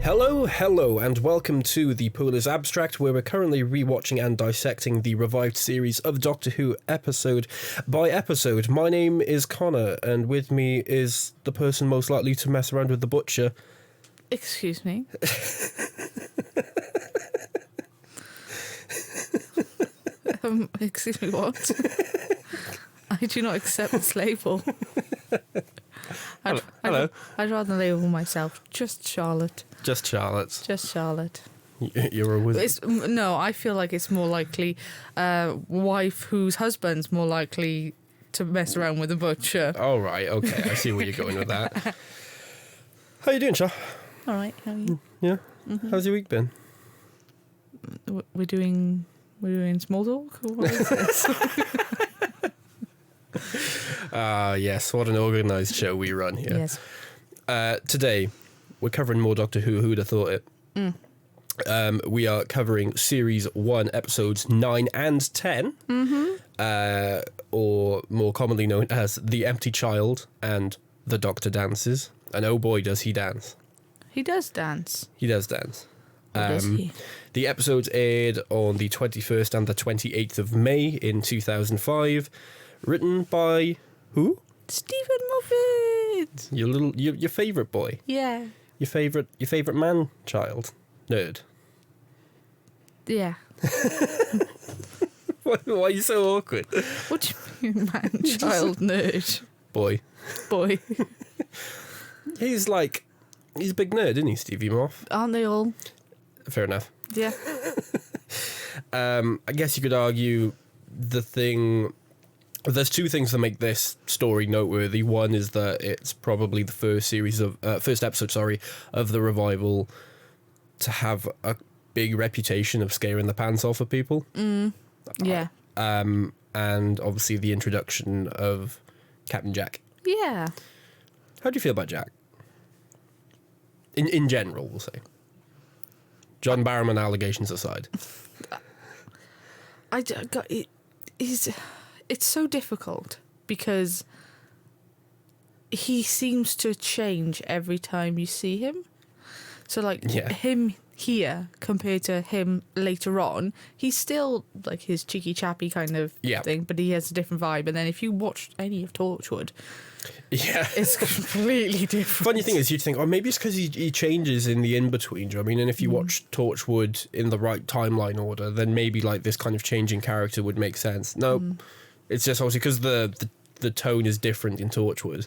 Hello, and welcome to The Pool is Abstract, where we're currently rewatching and dissecting the revived series of Doctor Who episode by episode. My name is Connor, and with me is the person most likely to mess around with the butcher. Excuse me? Excuse me, what? I do not accept this label. Hello. I'd rather label myself just Charlotte. Just Charlotte. Just Charlotte. You're a wizard. No, I feel like it's more likely wife whose husband's more likely to mess around with a butcher. Oh, right, okay, I see where you're going with that. How you doing, Char? All right, how are you? Yeah? Mm-hmm. How's your week been? We're doing small talk? Or what is this? Yes, what an organised show we run here. Yes. Today, we're covering more Doctor Who. Who'd have thought it? We are covering Series 1, Episodes 9 and 10, or more commonly known as The Empty Child and The Doctor Dances. And oh boy, does he dance. He does dance. He does dance. Or does he? The episodes aired on the 21st and the 28th of May in 2005. Written by who? Steven Moffat. Your favourite boy. Yeah. Your favourite man child. Nerd. Yeah. Why are you so awkward? What do you mean, man, child, nerd? Boy. He's a big nerd, isn't he, Stevie Moff? Aren't they all? Fair enough. Yeah. I guess you could argue there's two things that make this story noteworthy. One is that it's probably the first episode of the revival to have a big reputation of scaring the pants off of people. Yeah. And obviously the introduction of Captain Jack. Yeah. How do you feel about Jack? In general, we'll say. John Barrowman allegations aside. It's so difficult because he seems to change every time you see him. So him here compared to him later on, he's still like his cheeky chappy kind of thing, but he has a different vibe. And then if you watch any of Torchwood, it's completely different. Funny thing is, you'd think, maybe it's because he changes in the in-between. Do you know what I mean? And if you watch Torchwood in the right timeline order, then maybe like this kind of changing character would make sense. No, it's just obviously because the tone is different in Torchwood.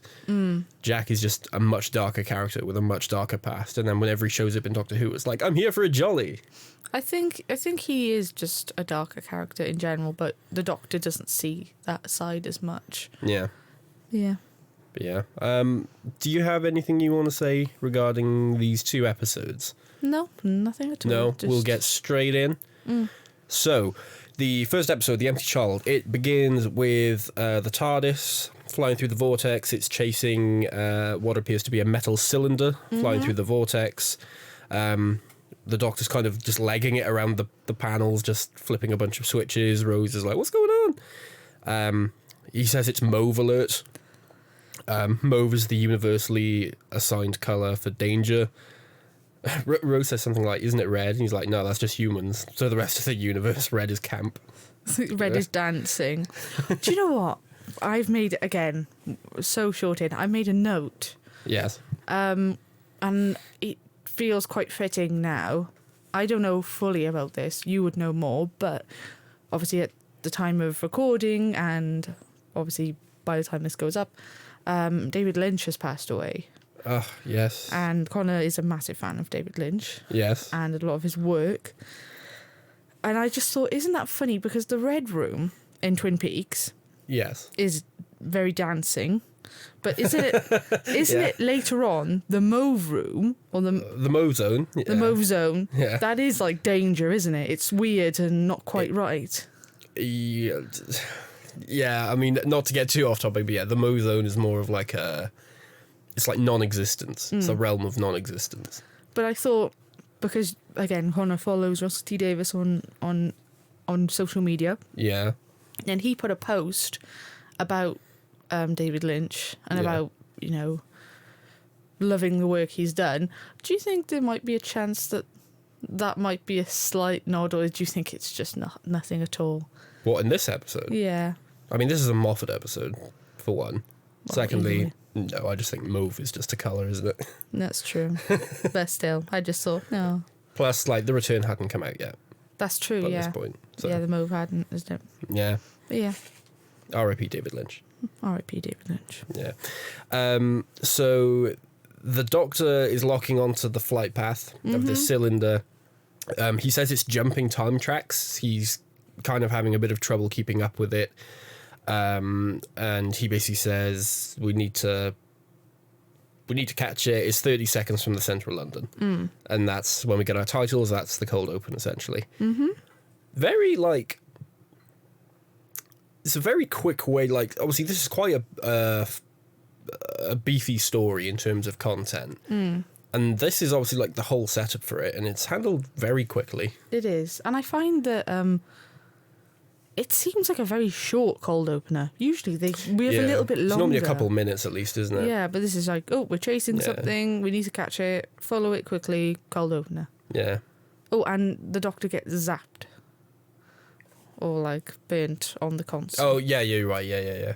Jack is just a much darker character with a much darker past, and then whenever he shows up in Doctor Who, it's like, I'm here for a jolly. I think he is just a darker character in general, but the Doctor doesn't see that side as much. Yeah. Yeah. But yeah. Do you have anything you want to say regarding these two episodes? No, nothing at all. No, we'll get straight in. So, the first episode, The Empty Child, it begins with the TARDIS flying through the vortex. It's chasing what appears to be a metal cylinder flying through the vortex. The Doctor's kind of just legging it around the panels, just flipping a bunch of switches. Rose is like, what's going on? He says it's mauve alert. Mauve is the universally assigned colour for danger. Rose says something like, isn't it red? And he's like, no, that's just humans. So the rest of the universe, red is camp. Red is dancing. Do you know what? I've made, again, so short in, I made a note. Yes. And it feels quite fitting now. I don't know fully about this. You would know more, but obviously at the time of recording and obviously by the time this goes up, David Lynch has passed away. Oh, yes. And Connor is a massive fan of David Lynch. Yes. And a lot of his work. And I just thought, isn't that funny? Because the Red Room in Twin Peaks is very dancing. But isn't it later on the Mauve Room or the Mauve Zone? Yeah. The Mauve Zone. Yeah. That is like danger, isn't it? It's weird and not quite right. Yeah, I mean, not to get too off topic, but yeah, the Mauve Zone is more of like it's like non-existence. It's a realm of non-existence. But I thought, because again, Connor follows Russell T Davies on social media. Yeah. And he put a post about David Lynch and about, loving the work he's done. Do you think there might be a chance that might be a slight nod, or do you think it's just nothing at all? What, in this episode? Yeah. I mean, this is a Moffat episode, for one. Well, Secondly, no, I just think mauve is just a colour, isn't it? That's true. But still, I just thought, no. Plus, like, The Return hadn't come out yet. That's true, At yeah. this point. So. Yeah, the mauve hadn't, isn't it? Yeah. But yeah. R.I.P. David Lynch. R.I.P. David Lynch. Yeah. So the Doctor is locking onto the flight path of this cylinder. He says it's jumping time tracks. He's kind of having a bit of trouble keeping up with it. And he basically says we need to catch it. It's 30 seconds from the centre of London. And that's when we get our titles. That's the cold open, essentially. Very, like... It's a very quick way, like, obviously this is quite a beefy story in terms of content. And this is obviously, like, the whole setup for it, and it's handled very quickly. It is. And I find that it seems like a very short cold opener. Usually we have a little bit longer. It's normally a couple of minutes at least, isn't it? Yeah, but this is like, oh, we're chasing something, we need to catch it, follow it quickly, cold opener. Yeah. Oh, and the Doctor gets zapped. Or, like, burnt on the console. Oh, yeah, you're right, yeah.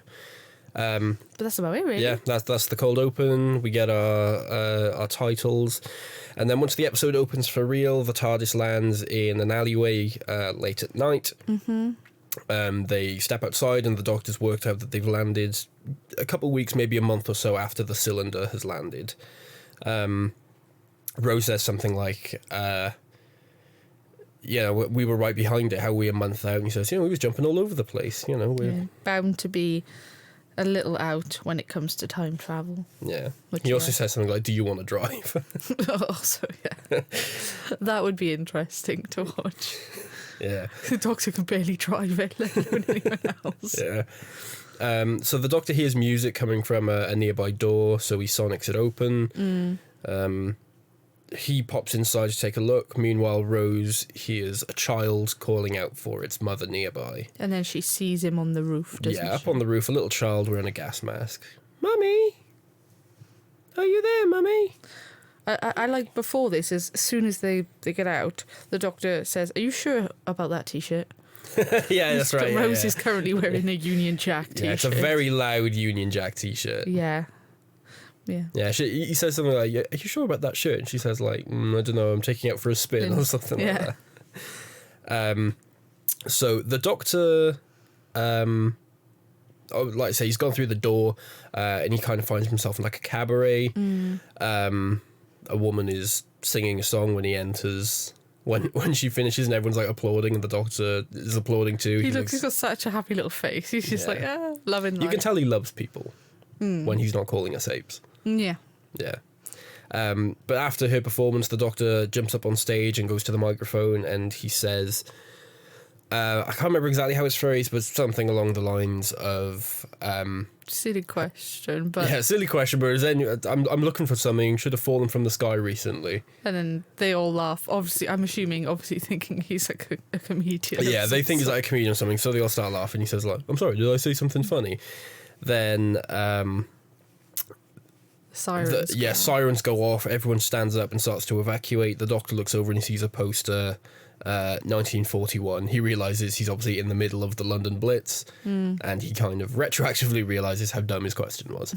But that's about it, really. Yeah, that's the cold open. We get our titles. And then once the episode opens for real, the TARDIS lands in an alleyway late at night. They step outside and the Doctor's worked out that they've landed a couple of weeks, maybe a month or so after the cylinder has landed. Rose says something like... we were right behind it. How are we a month out? And he says, we was jumping all over the place. We're bound to be a little out when it comes to time travel. Yeah. He also says something like, do you want to drive? Also, yeah. That would be interesting to watch. Yeah. The Doctor can barely drive it, let alone anyone else. Yeah. So the Doctor hears music coming from a nearby door, so he sonics it open. He pops inside to take a look. Meanwhile, Rose hears a child calling out for its mother nearby. And then she sees him on the roof, doesn't she? Yeah, up on the roof, a little child wearing a gas mask. Mummy! Are you there, Mummy? I like before this, as soon as they get out, the Doctor says, are you sure about that T-shirt? Yeah, that's right. Rose yeah. is currently wearing a Union Jack T-shirt. Yeah, it's a very loud Union Jack T-shirt. Yeah. Yeah. Yeah, he says something like, are you sure about that shirt? And she says, like, I don't know, I'm taking it for a spin or something like that. So the Doctor, like I say, he's gone through the door and he kind of finds himself in like a cabaret. A woman is singing a song when he enters. When she finishes and everyone's like applauding and the Doctor is applauding too. He's got such a happy little face. He's just like, loving life. You can tell he loves people when he's not calling us apes. Yeah. Yeah. But after her performance, the Doctor jumps up on stage and goes to the microphone and he says, I can't remember exactly how it's phrased, but something along the lines of... silly question, but... Yeah, silly question, but I'm looking for something, should have fallen from the sky recently. And then they all laugh. Obviously, I'm assuming, thinking he's like a comedian. Yeah, they think he's like a comedian or something, so they all start laughing. He says, like, I'm sorry, did I say something funny? Then... sirens go off. Everyone stands up and starts to evacuate. The Doctor looks over and he sees a poster, 1941. He realizes he's obviously in the middle of the London Blitz, and he kind of retroactively realizes how dumb his question was.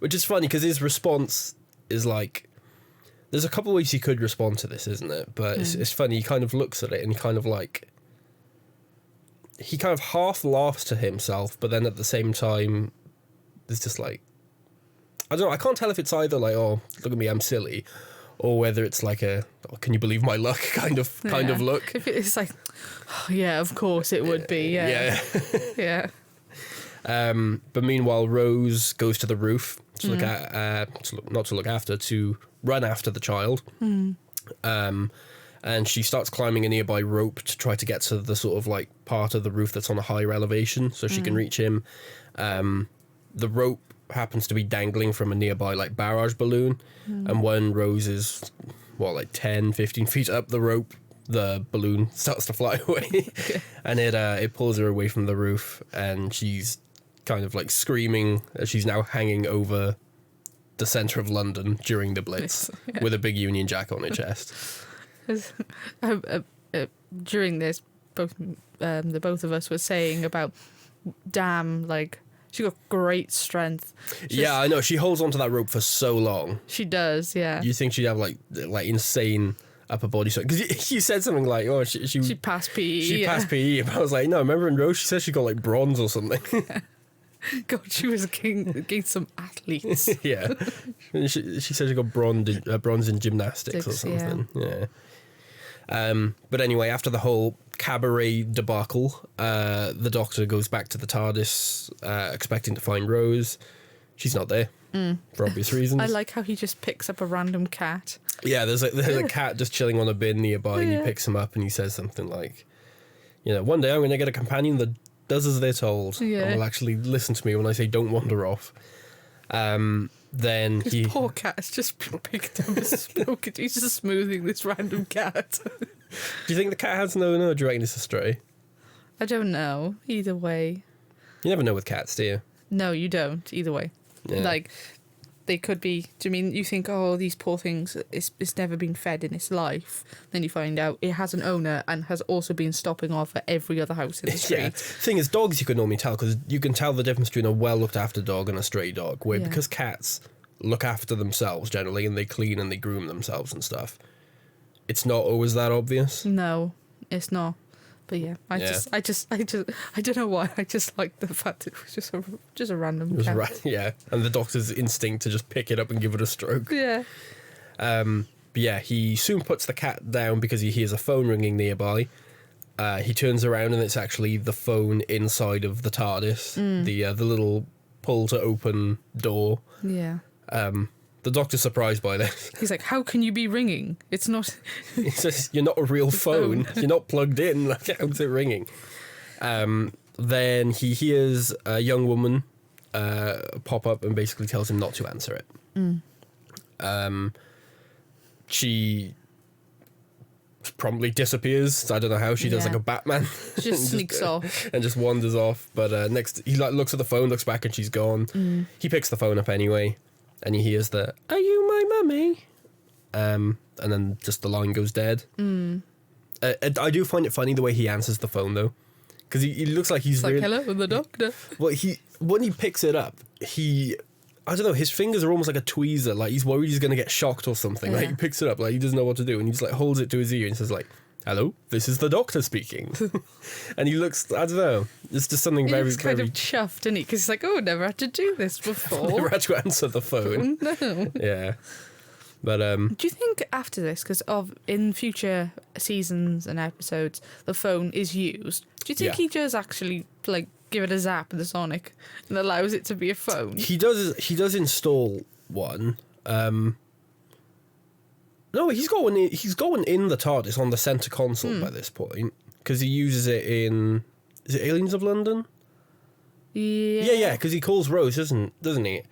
Which is funny because his response is like, there's a couple of ways he could respond to this, isn't it? But it's funny. He kind of looks at it and kind of like, he kind of half laughs to himself, but then at the same time, it's just like, I don't know, I can't tell if it's either like, oh, look at me, I'm silly, or whether it's like a, oh, can you believe my luck kind of look. If it's like, oh, yeah, of course it would be, yeah. Yeah. But meanwhile, Rose goes to the roof to look at, to run after the child. And she starts climbing a nearby rope to try to get to the sort of like part of the roof that's on a higher elevation so she can reach him. The rope happens to be dangling from a nearby like barrage balloon, and when Rose is 10, 15 feet up the rope, the balloon starts to fly away. And it pulls her away from the roof, and she's kind of like screaming as she's now hanging over the centre of London during the Blitz with a big Union Jack on her chest. During this, the both of us were saying about, damn, like, she got great strength. I know. She holds onto that rope for so long. She does, yeah. You think she'd have like insane upper body strength? Because you said something like, "Oh, she passed PE." She passed PE. But I was like, no. Remember in Rose, she said she got like bronze or something. God, she was against some athletes. Yeah, she said she got bronze in gymnastics or something. Yeah. But anyway, after the whole cabaret debacle, the Doctor goes back to the TARDIS, expecting to find Rose. She's not there for obvious reasons. I like how he just picks up a random cat. Yeah, there's a cat just chilling on a bin nearby, and he picks him up and he says something like, one day I'm going to get a companion that does as they're told, and will actually listen to me when I say don't wander off. Then his poor cat has just picked up a smoke. He's just smoothing this random cat. Do you think the cat has no owner, or do you reckon it's a stray? I don't know. Either way. You never know with cats, do you? No, you don't. Either way. Yeah. Like, they could be... Do you mean you think, oh, these poor things, it's never been fed in its life? Then you find out it has an owner and has also been stopping off at every other house in the street. Yeah. Thing is, dogs you can normally tell, because you can tell the difference between a well-looked-after dog and a stray dog, where because cats look after themselves generally, and they clean and they groom themselves and stuff, it's not always that obvious. No, it's not. But yeah, I don't know why. I just like the fact that it was just a random cat. Yeah, and the Doctor's instinct to just pick it up and give it a stroke. Yeah. But yeah, he soon puts the cat down because he hears a phone ringing nearby. He turns around and it's actually the phone inside of the TARDIS, the little pull to open door. Yeah. The Doctor's surprised by this. He's like, how can you be ringing? It's not... He says, you're not a real phone. You're not plugged in. How's it ringing? Then he hears a young woman pop up and basically tells him not to answer it. She promptly disappears. I don't know how. She does like a Batman. She just sneaks off. And just wanders off. But next, he looks at the phone, looks back, and she's gone. He picks the phone up anyway. And he hears the, "Are you my mummy?" And then just the line goes dead. I do find it funny the way he answers the phone, though. Because he looks like he's really... like, hello, the Doctor. Well, when he picks it up, I don't know, his fingers are almost like a tweezer. Like, he's worried he's going to get shocked or something. Yeah. Like, he picks it up, like, he doesn't know what to do. And he just, like, holds it to his ear and says, like, "Hello, this is the Doctor speaking." And he looks, I don't know, it's just something very, very... He's kind of chuffed, isn't he? Because he's like, oh, never had to do this before. Never had to answer the phone. No. Yeah. But, do you think after this, because in future seasons and episodes, the phone is used, do you think he does actually, like, give it a zap in the Sonic and allows it to be a phone? He does install one. No, he's got one in the TARDIS on the centre console by this point, because he uses it in... Is it Aliens of London? Yeah, because he calls Rose, doesn't he?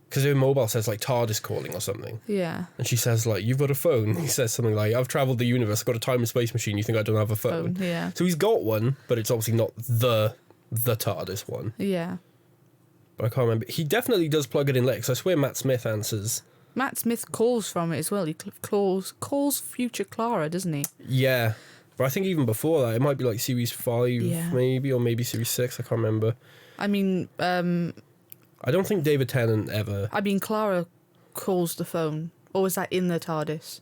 Because her mobile says, like, TARDIS calling or something. Yeah. And she says, like, "You've got a phone." He says something like, "I've travelled the universe, I've got a time and space machine, you think I don't have a phone?" Yeah. So he's got one, but it's obviously not the TARDIS one. Yeah. But I can't remember. He definitely does plug it in later, because I swear Matt Smith answers... Matt Smith calls from it as well. He calls future Clara, doesn't he? Yeah. But I think even before that, it might be like Series 5, maybe, or maybe Series 6, I can't remember. I mean... I don't think David Tennant ever... I mean, Clara calls the phone. Or is that in the TARDIS?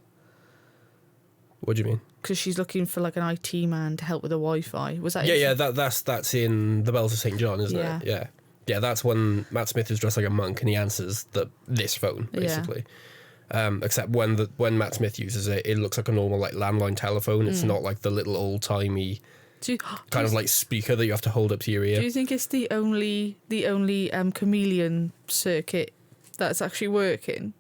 What do you mean? Because she's looking for, like, an IT man to help with the Wi-Fi. Was that... Yeah, that's in The Bells of St. John, isn't it? Yeah. Yeah, that's when Matt Smith is dressed like a monk and he answers this phone, basically. Yeah. Except when Matt Smith uses it, it looks like a normal, like, landline telephone. It's not like the little old-timey kind of like speaker that you have to hold up to your ear. Do you think it's the only chameleon circuit that's actually working?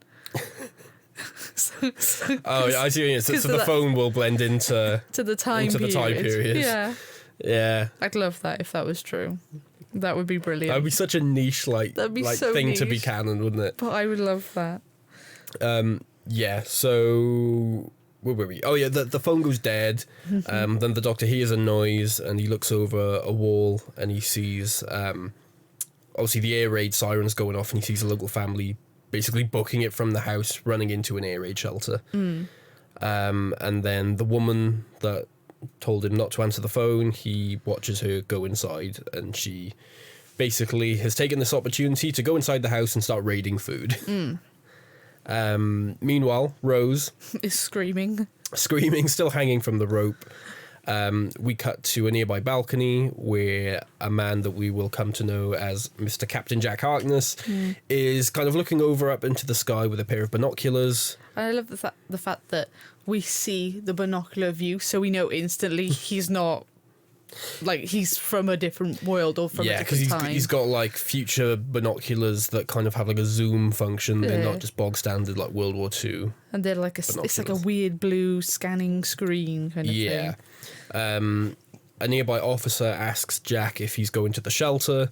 I see. So the phone will blend into the time period. Yeah. I'd love that if that was true. That would be brilliant. That would be such a niche, so thing niche. To be canon, wouldn't it? But I would love that. Yeah. So where were we? Oh yeah, the phone goes dead. Then the Doctor hears a noise and he looks over a wall and he sees obviously the air raid sirens going off and he sees a local family basically booking it from the house, running into an air raid shelter. And then the woman that told him not to answer the phone, he watches her go inside, and she basically has taken this opportunity to go inside the house and start raiding food. Meanwhile, Rose is screaming, still hanging from the rope. We cut to a nearby balcony where a man that we will come to know as Mr. Captain Jack Harkness is kind of looking over up into the sky with a pair of binoculars. I love the fact that we see the binocular view, so we know instantly he's not, like, he's from a different world or from a different time. Yeah, because he's got, like, future binoculars that kind of have, like, a zoom function. They're not just bog standard, like, World War II. And they're like it's like a weird blue scanning screen kind of thing. Yeah. A nearby officer asks Jack if he's going to the shelter.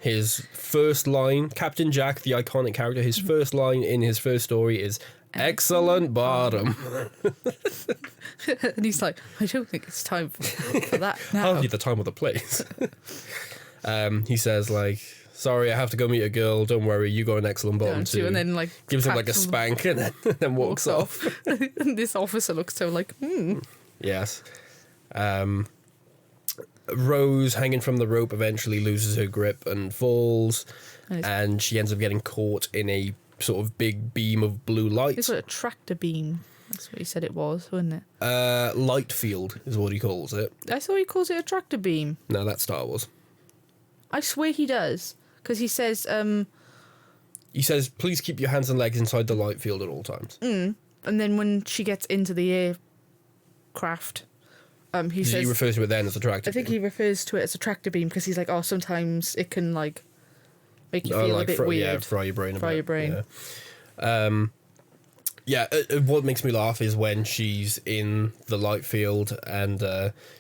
His first line, Captain Jack, the iconic character, his first line in his first story is, "Excellent bottom." And he's like, I don't think it's time for that now. Hardly the time or the place. He says, like, "Sorry, I have to go meet a girl. Don't worry, you got an excellent bottom too." And then, like, gives him, like, a spank and then walks off. And this officer looks so like, Yes. Rose, hanging from the rope, eventually loses her grip and falls, and she ends up getting caught in a sort of big beam of blue light. It's like a tractor beam. That's what he said it was, wasn't it? Light field is what he calls it. I thought he calls it a tractor beam. No, that's Star Wars. I swear he does, because he says... He says, "Please keep your hands and legs inside the light field at all times." And then when she gets into the aircraft... he says, he refers to it then as a tractor beam. I think he refers to it as a tractor beam because he's like, oh, sometimes it can, like, make you feel, like, a bit weird. Yeah, fry your brain a bit. Fry your brain. Yeah. What makes me laugh is when she's in the light field and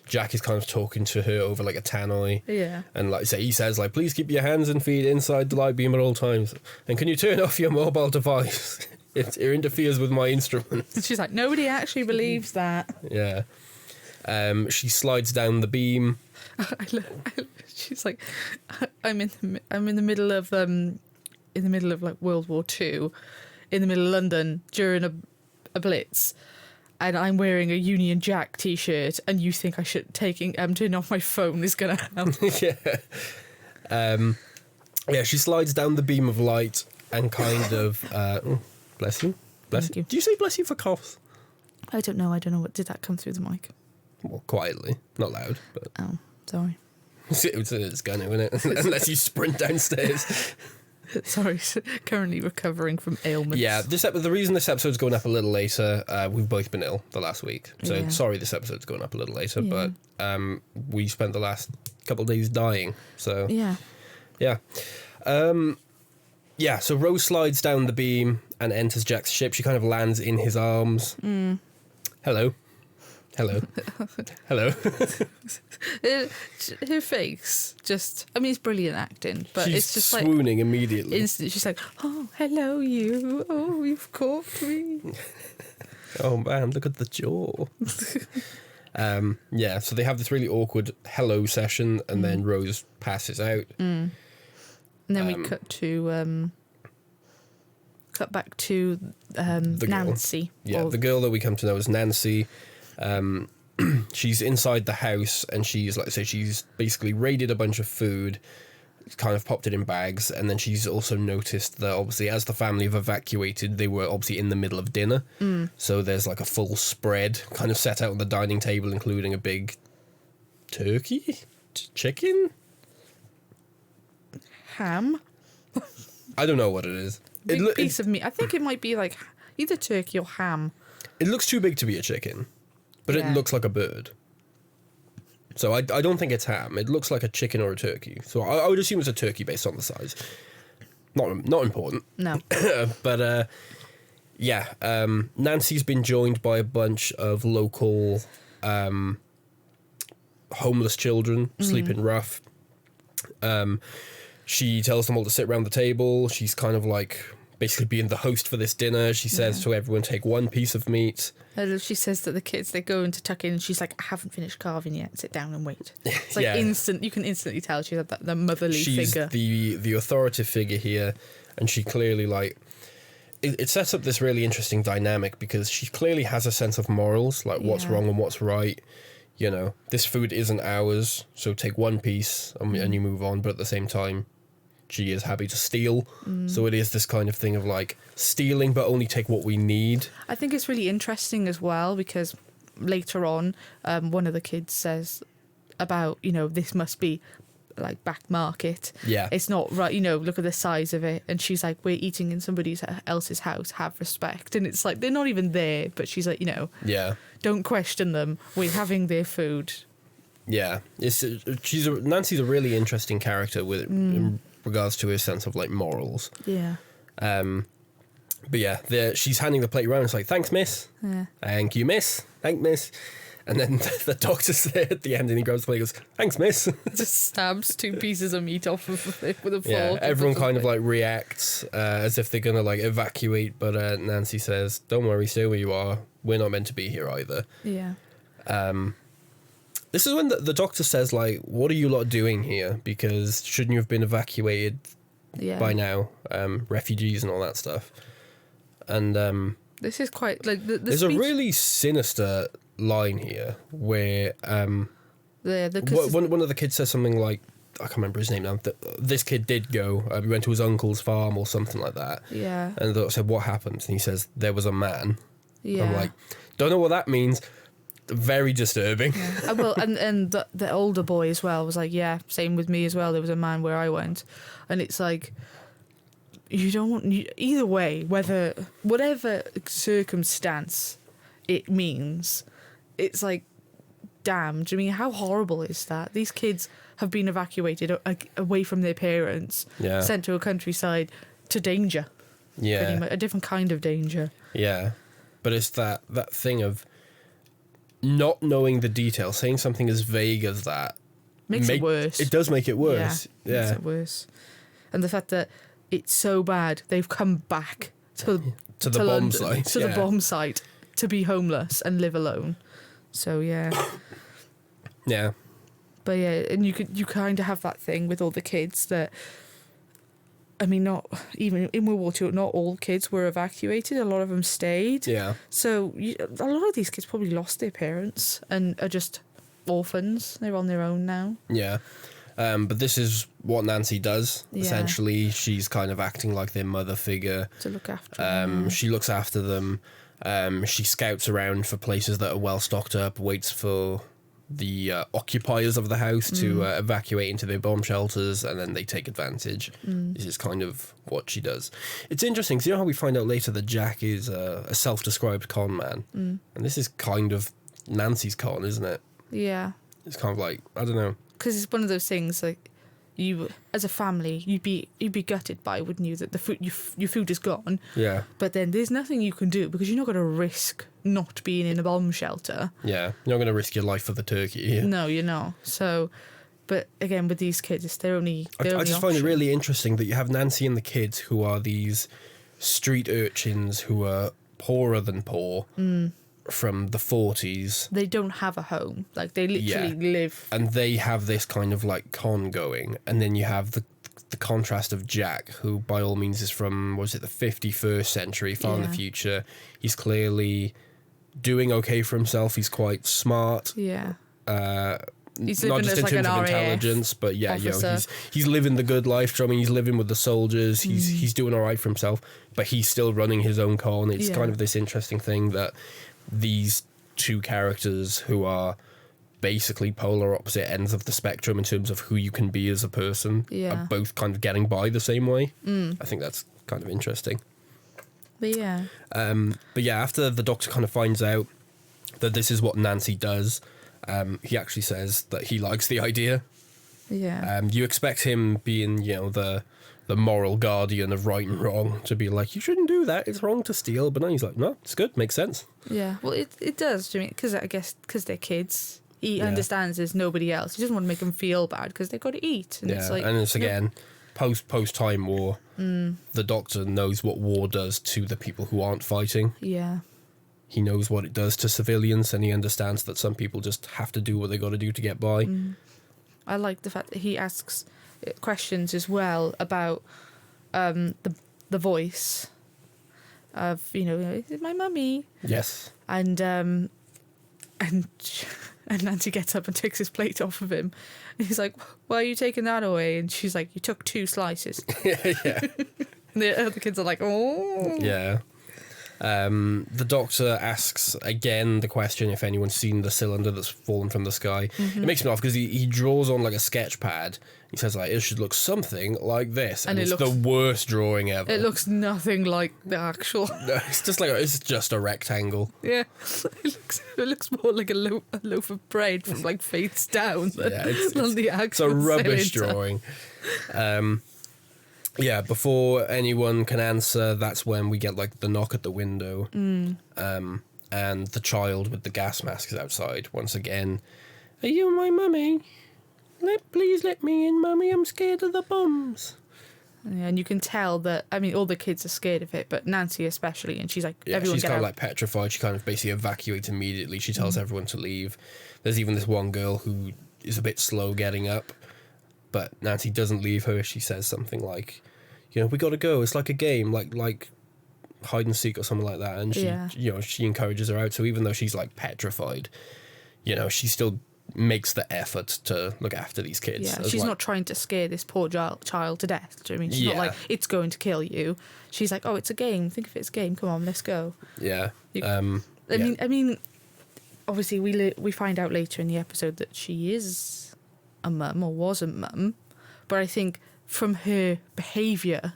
Jack is kind of talking to her over, like, a tannoy. Yeah. And, like, he says, like, "Please keep your hands and feet inside the light beam at all times. And can you turn off your mobile device? It interferes with my instruments." She's like, nobody actually believes that. Yeah. She slides down the beam. She's like, I'm in the middle of like World War II, in the middle of London during a blitz, and I'm wearing a Union Jack t-shirt, and you think I should turn off my phone is gonna help? Yeah. She slides down the beam of light and kind of bless you. Thank you. Do you say bless you for coughs? I don't know. What did that come through the mic? Well, quietly, not loud. But oh, sorry. It's going to, isn't it? Unless you sprint downstairs. Sorry, currently recovering from ailments. Yeah, the reason this episode's going up a little later, we've both been ill the last week. So sorry this episode's going up a little later, but we spent the last couple of days dying. So yeah. So Rose slides down the beam and enters Jack's ship. She kind of lands in his arms. Hello. Her face just, I mean, it's brilliant acting, but she's it's just swooning like immediately. Instantly, she's like, "Oh, hello, you. Oh, you've caught me." Oh man, look at the jaw. So they have this really awkward hello session, and then Rose passes out. And then we cut back to Nancy. Yeah, the girl that we come to know as Nancy. She's inside the house, and she's, like I say, she's basically raided a bunch of food, kind of popped it in bags, and then she's also noticed that obviously as the family have evacuated, they were obviously in the middle of dinner. So there's like a full spread kind of set out on the dining table, including a big turkey, chicken, ham. I don't know what it is. Big piece of meat. I think it might be like either turkey or ham. It looks too big to be a chicken, but it looks like a bird. So I don't think it's ham. It looks like a chicken or a turkey. So I would assume it's a turkey based on the size. Not important. No. But Nancy's been joined by a bunch of local homeless children, sleeping rough. She tells them all to sit around the table. She's kind of like basically being the host for this dinner. She says to everyone, take one piece of meat. She says that the kids, they go in to tuck in, and she's like, "I haven't finished carving yet. Sit down and wait." It's like instant. You can instantly tell she's the motherly figure. She's the authoritative figure here. and she clearly, like, it sets up this really interesting dynamic because she clearly has a sense of morals, like what's wrong and what's right. You know, this food isn't ours, so take one piece and you move on. But at the same time, she is happy to steal. So it is this kind of thing of like stealing, but only take what we need. I think it's really interesting as well because later on, one of the kids says about, you know, this must be like back market. Yeah. It's not right, you know, look at the size of it. And she's like, we're eating in somebody else's house, have respect. And it's like, they're not even there, but she's like, you know, don't question them. We're having their food. Yeah. Nancy's a really interesting character with in regards to her sense of like morals. Yeah. But yeah, she's handing the plate around. It's like, thanks, miss. Yeah. Thank you, miss. Thank miss. And then the doctor's there at the end and he grabs the plate and goes, thanks, miss. Just stabs 2 pieces of meat off of it with a fork. Yeah, everyone kind of like reacts as if they're going to like evacuate. But Nancy says, don't worry, stay where you are. We're not meant to be here either. Yeah. This is when the doctor says, like, what are you lot doing here? Because shouldn't you have been evacuated by now? Refugees and all that stuff. And this is quite like there's a really sinister line here where one of the kids says something like, I can't remember his name now, this kid did go, he went to his uncle's farm or something like that. Yeah. And the doctor said, what happened? And he says, there was a man. Yeah. I'm like, don't know what that means. Very disturbing. Yeah. Well, and the older boy as well was like, yeah, same with me as well. There was a man where I went. And it's like, either way, whatever circumstance it means, it's like, damn, do you mean, how horrible is that? These kids have been evacuated away from their parents, sent to a countryside to danger. Yeah. Pretty much, a different kind of danger. Yeah. But it's that thing of not knowing the details, saying something as vague as that. Makes it worse. It does make it worse. Yeah. Makes it worse. And the fact that it's so bad, they've come back to the bomb London, site. To the bomb site to be homeless and live alone. So, yeah. Yeah. But, yeah, and you kind of have that thing with all the kids that, I mean, not even in World War II, not all kids were evacuated. A lot of them stayed. Yeah. So a lot of these kids probably lost their parents and are just orphans. They're on their own now. Yeah. But this is what Nancy does. Yeah. Essentially, she's kind of acting like their mother figure. To look after them. She looks after them. She scouts around for places that are well stocked up, waits for the occupiers of the house to evacuate into their bomb shelters, and then they take advantage. This is kind of what she does. It's interesting, because you know how we find out later that Jack is a self-described con man? And this is kind of Nancy's con, isn't it? Yeah. It's kind of like, I don't know. Because it's one of those things, like, you, as a family, you'd be gutted by, wouldn't you, that the food, your food is gone. Yeah. But then there's nothing you can do because you're not going to risk not being in a bomb shelter. Yeah. You're not going to risk your life for the turkey here. No, you're not. So, but again, with these kids, it's their only I just find it really interesting that you have Nancy and the kids who are these street urchins who are poorer than poor. From the 40s. They don't have a home. Like, they literally live. And they have this kind of, like, con going. And then you have the contrast of Jack, who, by all means, is from, what was it, the 51st century, far in the future. He's clearly doing okay for himself. He's quite smart. Yeah. He's not just in terms of intelligence, but yeah, he's living the good life. I mean, he's living with the soldiers. He's doing all right for himself, but he's still running his own con. It's kind of this interesting thing that these two characters who are basically polar opposite ends of the spectrum in terms of who you can be as a person are both kind of getting by the same way. I think that's kind of interesting. But yeah. After the Doctor kind of finds out that this is what Nancy does, he actually says that he likes the idea. Yeah. You expect him being, you know, the moral guardian of right and wrong to be like, you shouldn't do that, it's wrong to steal. But now he's like, no, it's good, makes sense. Yeah, well, it does, I mean, because I guess because they're kids, he understands there's nobody else. He doesn't want to make them feel bad because they've got to eat. And it's like, and it's again, post-time war, the Doctor knows what war does to the people who aren't fighting. Yeah. He knows what it does to civilians, and he understands that some people just have to do what they got to do to get by. I like the fact that he asks questions as well about the voice of, is it my mummy? Yes. And Nancy gets up and takes his plate off of him. And he's like, why are you taking that away? And she's like, you took 2 slices. Yeah. And the other kids are like, oh. Yeah. The doctor asks again the question if anyone's seen the cylinder that's fallen from the sky. It makes me laugh because he draws on like a sketch pad. He says like it should look something like this, and it's the worst drawing ever. It looks nothing like the actual. No, it's just a rectangle. Yeah, it looks more like a loaf of bread from like face down than the actual. It's a rubbish cylinder. drawing. Yeah, before anyone can answer, that's when we get like the knock at the window. And the child with the gas mask is outside once again. Are you my mummy? Please let me in, mummy. I'm scared of the bombs. Yeah, and you can tell that, all the kids are scared of it, but Nancy especially, and she's like, everyone she's get kind out. of like petrified. She kind of basically evacuates immediately. She tells everyone to leave. There's even this one girl who is a bit slow getting up, but Nancy doesn't leave her. She says something like, we got to go. It's like a game, like hide and seek or something like that. And she encourages her out. So even though she's like petrified, she still makes the effort to look after these kids. Yeah, she's not trying to scare this poor child to death. Do you know what I mean? She's not like, it's going to kill you. She's like, oh, it's a game. Think of it as a game. Come on, let's go. Yeah. I mean, obviously we find out later in the episode that she is a mum or was a mum, but I think from her behaviour,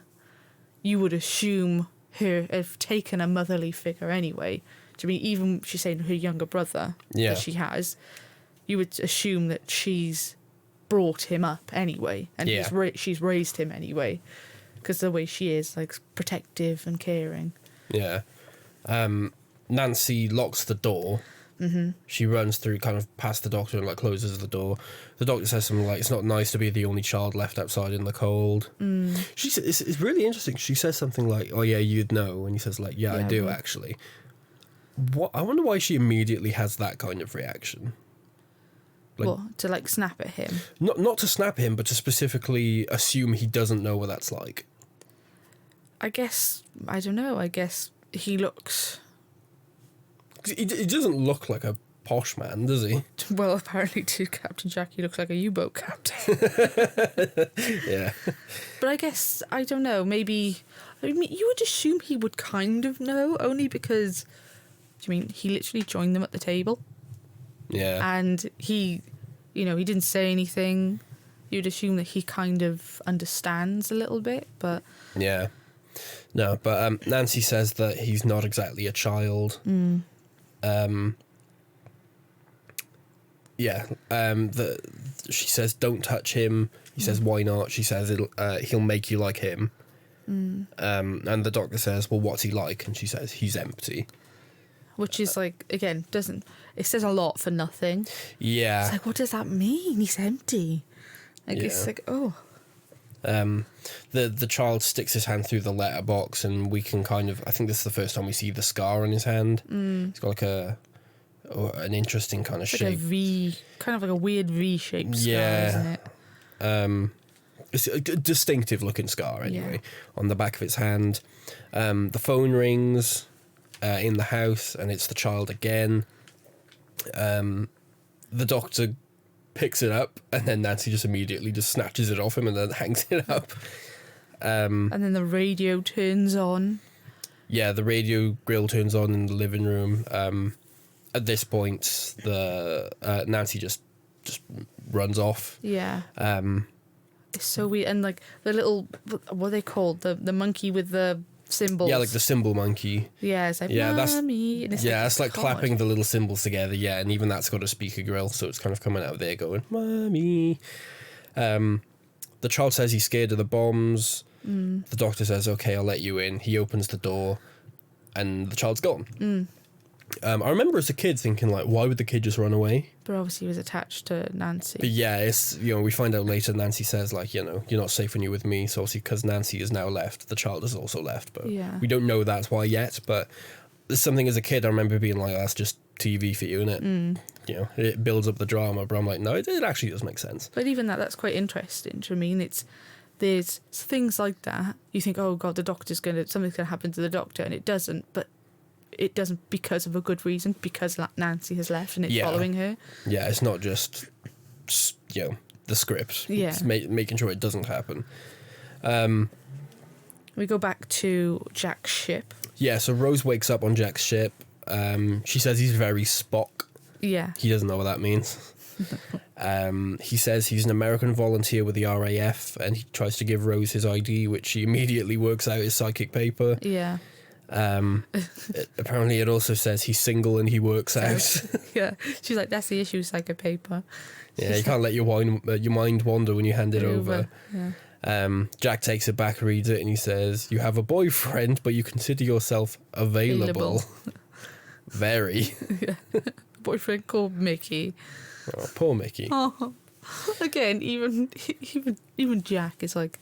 you would assume her have taken a motherly figure anyway. Do you mean even she's saying her younger brother that she has? You would assume that she's brought him up anyway, and she's raised him anyway, because the way she is, like, protective and caring. Yeah. Nancy locks the door. She runs through, kind of past the doctor, and like closes the door. The doctor says something like, "It's not nice to be the only child left outside in the cold." She says, it's really interesting. She says something like, "Oh yeah, you'd know," and he says like, "Yeah, I do actually." I wonder why she immediately has that kind of reaction. Like, what, to like snap at him? Not to snap him, but to specifically assume he doesn't know what that's like. I don't know. I guess he looks. He doesn't look like a posh man, does he? Well, apparently to Captain Jack, he looks like a U-boat captain. Yeah. But I guess, I don't know, maybe... you would assume he would kind of know, only because, he literally joined them at the table. Yeah. And he didn't say anything. You'd assume that he kind of understands a little bit, but... Yeah. No, but Nancy says that he's not exactly a child. She says, "Don't touch him." He says, "Why not?" She says, "He'll make you like him." And the doctor says, "Well, what's he like?" And she says, "He's empty." Which is like, again, it says a lot for nothing. Yeah. It's like, what does that mean? He's empty. It's like, oh. The child sticks his hand through the letterbox, and we can kind of, I think this is the first time we see the scar on his hand. It's got like an interesting kind of shape. Like a V, kind of like a weird V-shaped scar, isn't it? It's a distinctive looking scar anyway, on the back of its hand. The phone rings in the house, and it's the child again. The doctor picks it up, and then Nancy just immediately just snatches it off him and then hangs it up. And then the radio turns on. Yeah, the radio grill turns on in the living room. At this point, the Nancy just runs off. Yeah. It's so weird. And like the little, what are they called? The monkey with the symbols. Yeah, like the symbol monkey. Yeah, it's like, Mommy. It's like clapping the little symbols together. Yeah, and even that's got a speaker grill, so it's kind of coming out there going, Mommy. The child says he's scared of the bombs. The doctor says, okay, I'll let you in. He opens the door, and the child's gone. I remember as a kid thinking, like, why would the kid just run away? But obviously he was attached to Nancy. But yeah, it's, we find out later Nancy says, like, you're not safe when you're with me. So obviously because Nancy is now left, the child is also left. But we don't know that's why yet. But there's something as a kid I remember being like, that's just TV for you, innit? It builds up the drama. But I'm like, no, it actually does make sense. But even that's quite interesting. Do you know what I mean? It's there's things like that. You think, oh God, something's going to happen to the Doctor, and it doesn't. But it doesn't because of a good reason, because Nancy has left and it's following her. Yeah, it's not just, the script. Yeah. It's making sure it doesn't happen. We go back to Jack's ship. Yeah, so Rose wakes up on Jack's ship. She says he's very Spock. Yeah. He doesn't know what that means. He says he's an American volunteer with the RAF, and he tries to give Rose his ID, which she immediately works out is psychic paper. Yeah. Apparently it also says he's single and he works out. Yeah. She's like, that's the issue, psychic paper. Yeah, you can't let your mind wander when you hand it over. Yeah. Jack takes it back, reads it, and he says, you have a boyfriend, but you consider yourself available. Very. Yeah. Boyfriend called Mickey. Oh, poor Mickey. Oh. Again, even Jack is like,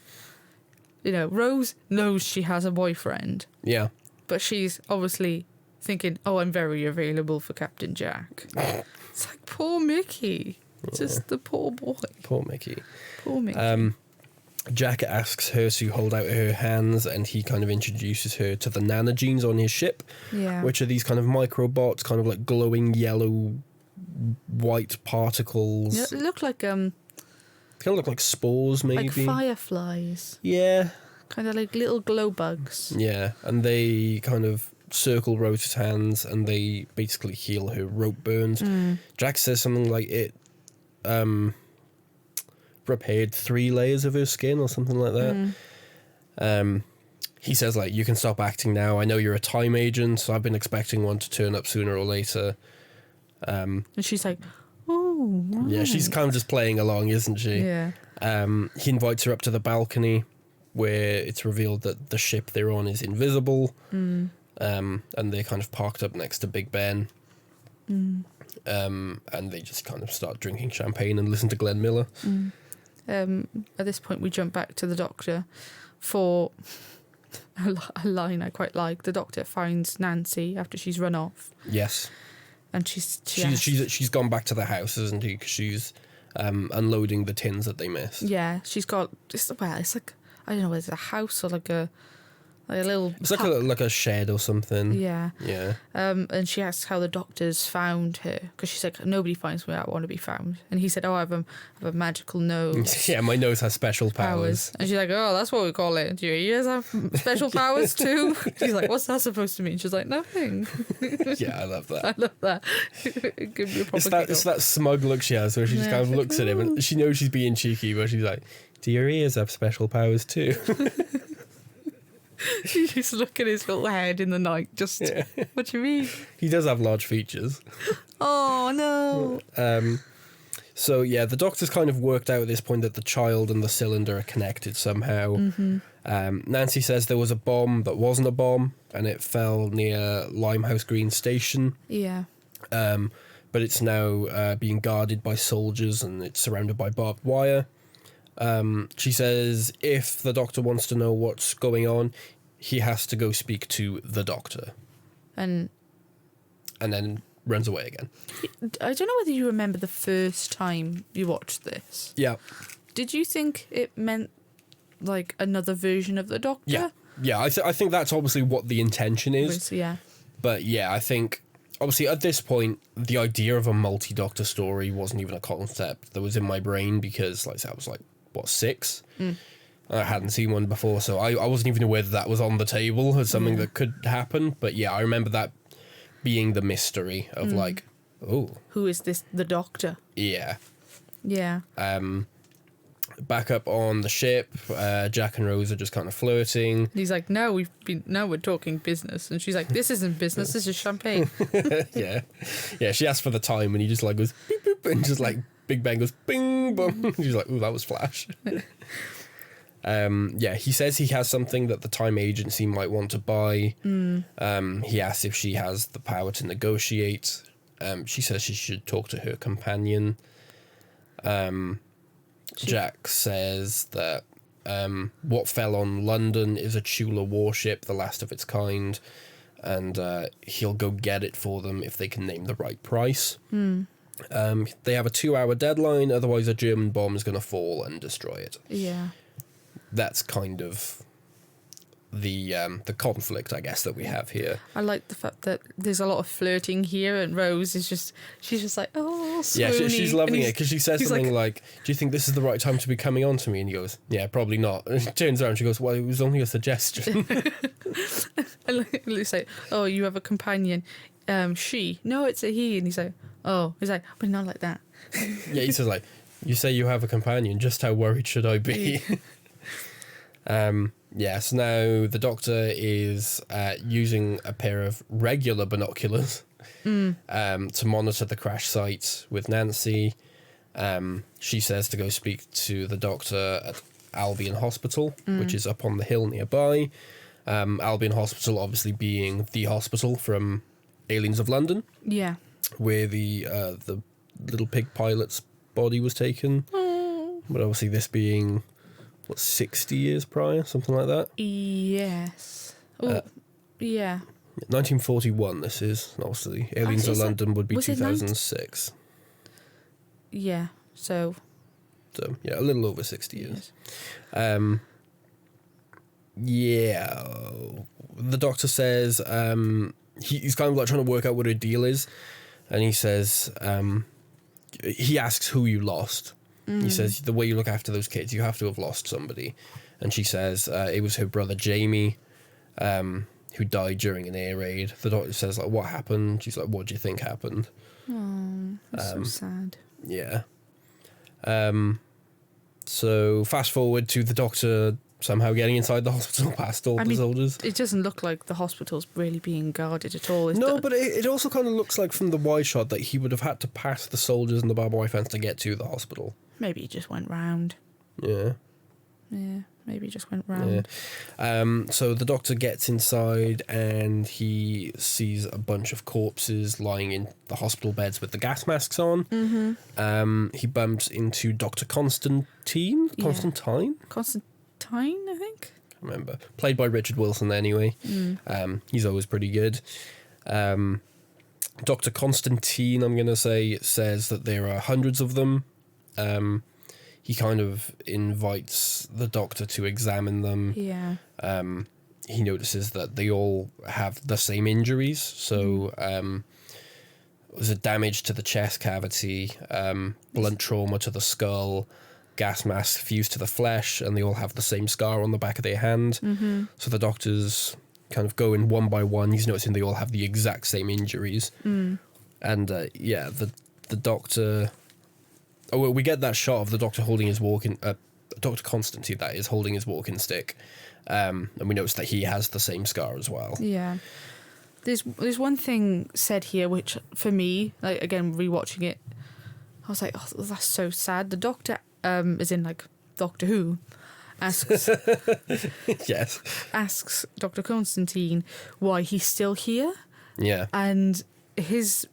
Rose knows she has a boyfriend. Yeah. But she's obviously thinking, oh, I'm very available for Captain Jack. It's like, poor Mickey. Just the poor boy. Poor Mickey. Poor Mickey. Jack asks her to hold out her hands, and he kind of introduces her to the nanogenes on his ship, which are these kind of microbots, kind of like glowing yellow, white particles. Yeah, they look like kind of look like spores, maybe. like fireflies. Yeah. Kind of like little glow bugs. Yeah, and they kind of circle Rose's hands, and they basically heal her rope burns. Jack says something like it repaired 3 layers of her skin or something like that. He says, like, you can stop acting now. I know you're a time agent, so I've been expecting one to turn up sooner or later. And she's like, oh, right. Yeah, she's kind of just playing along, isn't she? Yeah. He invites her up to the balcony, where it's revealed that the ship they're on is invisible. And they're kind of parked up next to Big Ben. And they just kind of start drinking champagne and listen to Glenn Miller. At this point, we jump back to the Doctor for a line I quite like. The Doctor finds Nancy after she's run off. Yes. And she's gone back to the house, isn't she? Because she's unloading the tins that they missed. Yeah, she's got... it's like... I don't know, is it a house or like a little... It's like a shed or something. Yeah. Yeah. And she asks how the Doctor's found her, because she's like, nobody finds me, I want to be found. And he said, oh, I have a magical nose. Yeah, my nose has special powers. And she's like, oh, that's what we call it. Do your ears have special powers too? She's like, what's that supposed to mean? She's like, nothing. Yeah, I love that. I love that. It gives me a proper it's that smug look she has where she just kind of looks at him and she knows she's being cheeky, but she's like, do your ears have special powers too? You just look at his little head in the night, just, what do you mean? He does have large features. Oh, no. So, yeah, the Doctor's kind of worked out at this point that the child and the cylinder are connected somehow. Nancy says there was a bomb that wasn't a bomb, and it fell near Limehouse Green Station. Yeah. But it's now being guarded by soldiers, and it's surrounded by barbed wire. She says if the Doctor wants to know what's going on, he has to go speak to the Doctor. And then runs away again. I don't know whether you remember the first time you watched this. Yeah. Did you think it meant like another version of the Doctor? Yeah. Yeah, I think that's obviously what the intention is. Yeah. But yeah, I think obviously at this point the idea of a multi-Doctor story wasn't even a concept that was in my brain because like I said, I was like, what, 6? I hadn't seen one before, so I wasn't even aware that was on the table as something that could happen. But yeah, I remember that being the mystery of like, oh, who is this, the Doctor? Yeah. Yeah. Back up on the ship, Jack and Rose are just kind of flirting. He's like, now we're talking business, and she's like, this isn't business, this is champagne. Yeah. She asks for the time, and he just like goes beep boop, and just like Big Bang goes bing bum. She's like, ooh, that was flash. He says he has something that the time agency might want to buy. He asks if she has the power to negotiate. She says she should talk to her companion. Jack says that what fell on London is a Chula warship, the last of its kind, and he'll go get it for them if they can name the right price. They have a 2-hour deadline, otherwise a German bomb is going to fall and destroy it. Yeah. that's kind of the conflict, I guess, that we have here. I like the fact that there's a lot of flirting here, and Rose is she's just like, oh, swoony. Yeah, she's loving it because she says something like, "Do you think this is the right time to be coming on to me?" And he goes, "Yeah, probably not." And she turns around and she goes, "Well, it was only a suggestion." And it's like, "Oh, you have a companion." She? No, it's a he. And he's like, "Oh," he's like, "But not like that." Yeah, he says like, "You say you have a companion. Just how worried should I be?" So now the Doctor is using a pair of regular binoculars to monitor the crash site with Nancy. She says to go speak to the Doctor at Albion Hospital, which is up on the hill nearby. Albion Hospital obviously being the hospital from Aliens of London. Yeah. Where the little pig pilot's body was taken. But obviously this being... 60 years prior, something like that? Yes. Yeah. 1941 this is, obviously. Aliens of London would be 2006. Yeah, so, yeah, a little over 60 years. The Doctor says he's kind of like trying to work out what her deal is. And he says, he asks who you lost. He says, the way you look after those kids, you have to have lost somebody. And she says it was her brother Jamie, who died during an air raid. The Doctor says, like, what happened? She's like, what do you think happened? Oh, that's so sad. Yeah. So fast forward to the Doctor somehow getting inside the hospital past all the soldiers. It doesn't look like the hospital's really being guarded at all. But it also kind of looks like from the wide shot that he would have had to pass the soldiers and the barbed wire fence to get to the hospital. Maybe he just went round. Yeah. Yeah, maybe he just went round. Yeah. So the Doctor gets inside and he sees a bunch of corpses lying in the hospital beds with the gas masks on. Mm-hmm. He bumps into Dr. Constantine? Constantine, I think? I can't remember. Played by Richard Wilson anyway. He's always pretty good. Dr. Constantine, I'm going to say, says that there are hundreds of them. He kind of invites the Doctor to examine them. Yeah. He notices that they all have the same injuries. So was it damage to the chest cavity, blunt trauma to the skull, gas mask fused to the flesh, and they all have the same scar on the back of their hand. Mm-hmm. So the Doctor's kind of going one by one. He's noticing they all have the exact same injuries. And the Doctor... Oh, well, we get that shot of the Doctor holding his walking... Dr. Constantine, that is, holding his walking stick. And we notice that he has the same scar as well. Yeah. There's one thing said here, which, for me, like, again, rewatching it, I was like, oh, that's so sad. The Doctor, as in, like, Doctor Who, asks... Yes. Asks Dr. Constantine why he's still here. Yeah. And his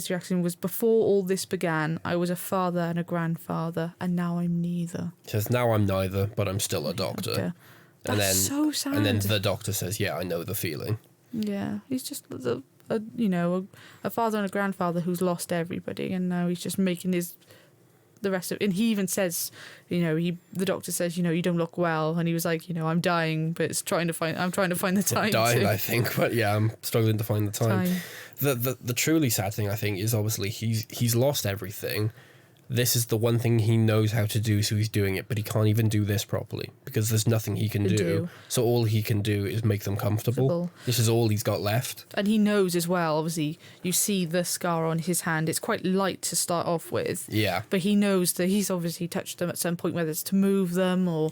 reaction was, before all this began, I was a father and a grandfather, and now I'm neither. He says, now I'm neither, but I'm still a doctor. That's so sad. And then the Doctor says, yeah, I know the feeling. Yeah, he's just a father and a grandfather who's lost everybody, and now he's just making the rest of it. And he even says, the Doctor says, you don't look well, and he was like, I'm dying, but I'm trying to find the time. Dying, I think, but yeah, I'm struggling to find the time. The truly sad thing, I think, is obviously he's lost everything. This is the one thing he knows how to do, so he's doing it, but he can't even do this properly because there's nothing he can do. So all he can do is make them comfortable. This is all he's got left. And he knows as well, obviously, you see the scar on his hand. It's quite light to start off with. Yeah. But he knows that he's obviously touched them at some point, whether it's to move them or,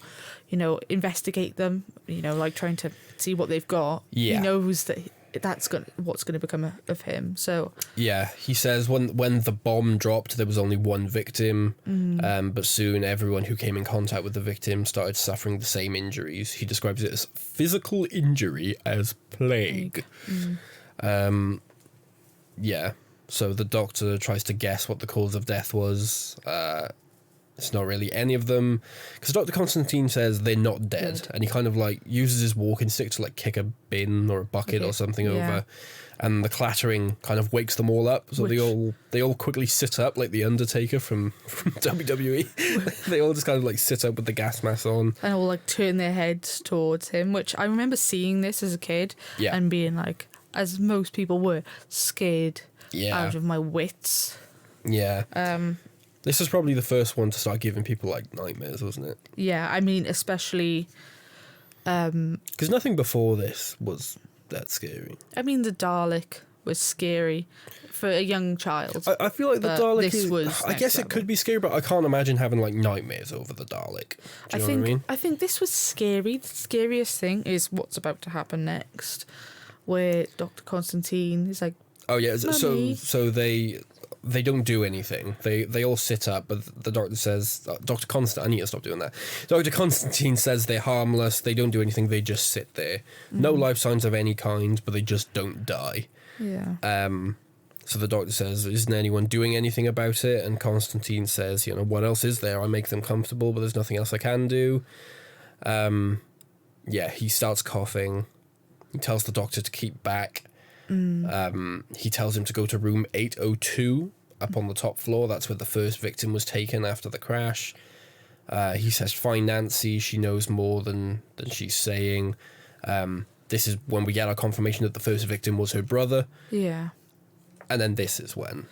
investigate them, like trying to see what they've got. Yeah. He knows that that's what's going to become of him. So yeah, he says when the bomb dropped, there was only one victim, but soon everyone who came in contact with the victim started suffering the same injuries. He describes it as physical injury as plague. Yeah, so the Doctor tries to guess what the cause of death was. It's not really any of them, because Dr. Constantine says they're not dead, and he kind of like uses his walking stick to like kick a bin or a bucket or something over, and the clattering kind of wakes them all up. So they all quickly sit up like the Undertaker from WWE. They all just kind of like sit up with the gas mask on, and all like turn their heads towards him. Which I remember seeing this as a kid and being like, as most people were, scared out of my wits. Yeah. This was probably the first one to start giving people like nightmares, wasn't it? Yeah, I mean, especially because nothing before this was that scary. I mean, the Dalek was scary for a young child. I feel like the Dalek was I guess it could be scary, but I can't imagine having like nightmares over the Dalek. Do you know what I mean? I think this was scary. The scariest thing is what's about to happen next, where Dr. Constantine is like, oh yeah, Mummy. so they don't do anything. They all sit up, but the doctor says, Dr. Constantine, I need to stop doing that. Dr. Constantine says they're harmless, they don't do anything, they just sit there. No life signs of any kind, but they just don't die. Yeah. So the doctor says, isn't anyone doing anything about it? And Constantine says, what else is there? I make them comfortable, but there's nothing else I can do. He starts coughing. He tells the doctor to keep back. He tells him to go to room 802 up on the top floor. That's where the first victim was taken after the crash. He says, find Nancy. She knows more than she's saying. This is when we get our confirmation that the first victim was her brother. Yeah. And then this is when.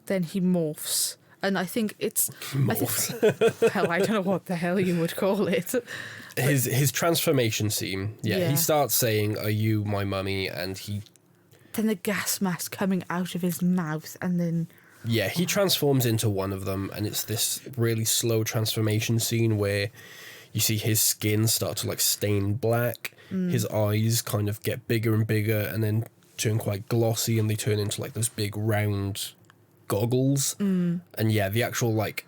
Then he morphs. And I think it's... Morphs. Hell, I don't know what the hell you would call it. His transformation scene. Yeah, he starts saying, are you my mummy? And he... Then the gas mask coming out of his mouth, and then... Yeah, he transforms into one of them, and it's this really slow transformation scene where you see his skin start to like stain black, his eyes kind of get bigger and bigger, and then turn quite glossy, and they turn into like those big round goggles. And yeah, the actual like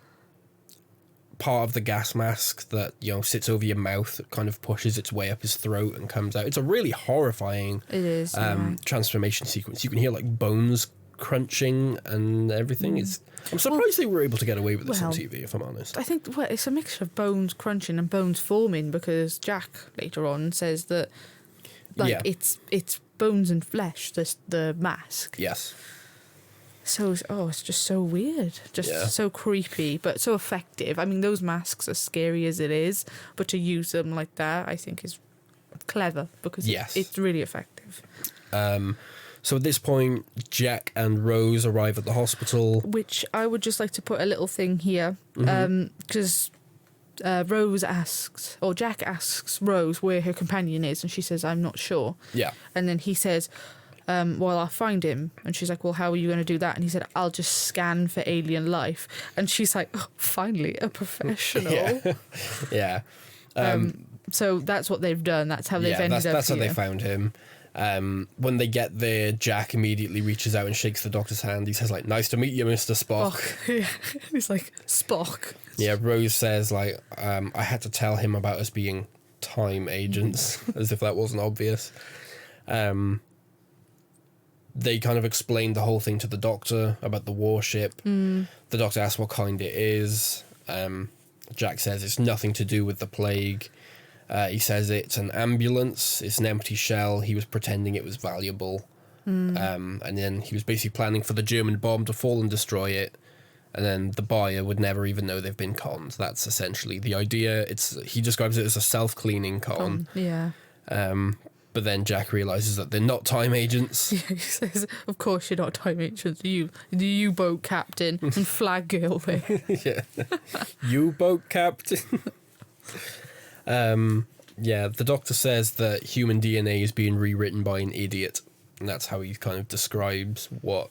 part of the gas mask that sits over your mouth kind of pushes its way up his throat and comes out. It's a really horrifying transformation sequence. You can hear like bones crunching and everything. I'm surprised they were able to get away with this on TV, if I'm honest. I think it's a mixture of bones crunching and bones forming, because Jack later on says that it's bones and flesh, the mask. Yes. So, it's just so weird. So creepy, but so effective. I mean, those masks are scary as it is, but to use them like that, I think is clever, because it's really effective. So at this point, Jack and Rose arrive at the hospital. Which I would just like to put a little thing here, because Jack asks Rose where her companion is, and she says, I'm not sure. Yeah. And then he says... well, I'll find him. And she's like, well, how are you going to do that? And he said, I'll just scan for alien life. And she's like, oh, finally, a professional. Yeah. So that's what they've done. That's how they've ended up that's here. how they found him. When they get there, Jack immediately reaches out and shakes the doctor's hand. He says, like, nice to meet you, Mr. Spock. He's like, Spock. Yeah, Rose says, like, I had to tell him about us being time agents, as if that wasn't obvious. They kind of explained the whole thing to the doctor about the warship. The doctor asks what kind it is. Jack says it's nothing to do with the plague. He says it's an ambulance. It's an empty shell. He was pretending it was valuable. And then he was basically planning for the German bomb to fall and destroy it. And then the buyer would never even know they've been conned. That's essentially the idea. He describes it as a self-cleaning con. Yeah. But then Jack realises that they're not time agents. Yeah, he says, of course you're not time agents. The U-boat captain and flag girl there. Yeah. U-boat captain. The doctor says that human DNA is being rewritten by an idiot. And that's how he kind of describes what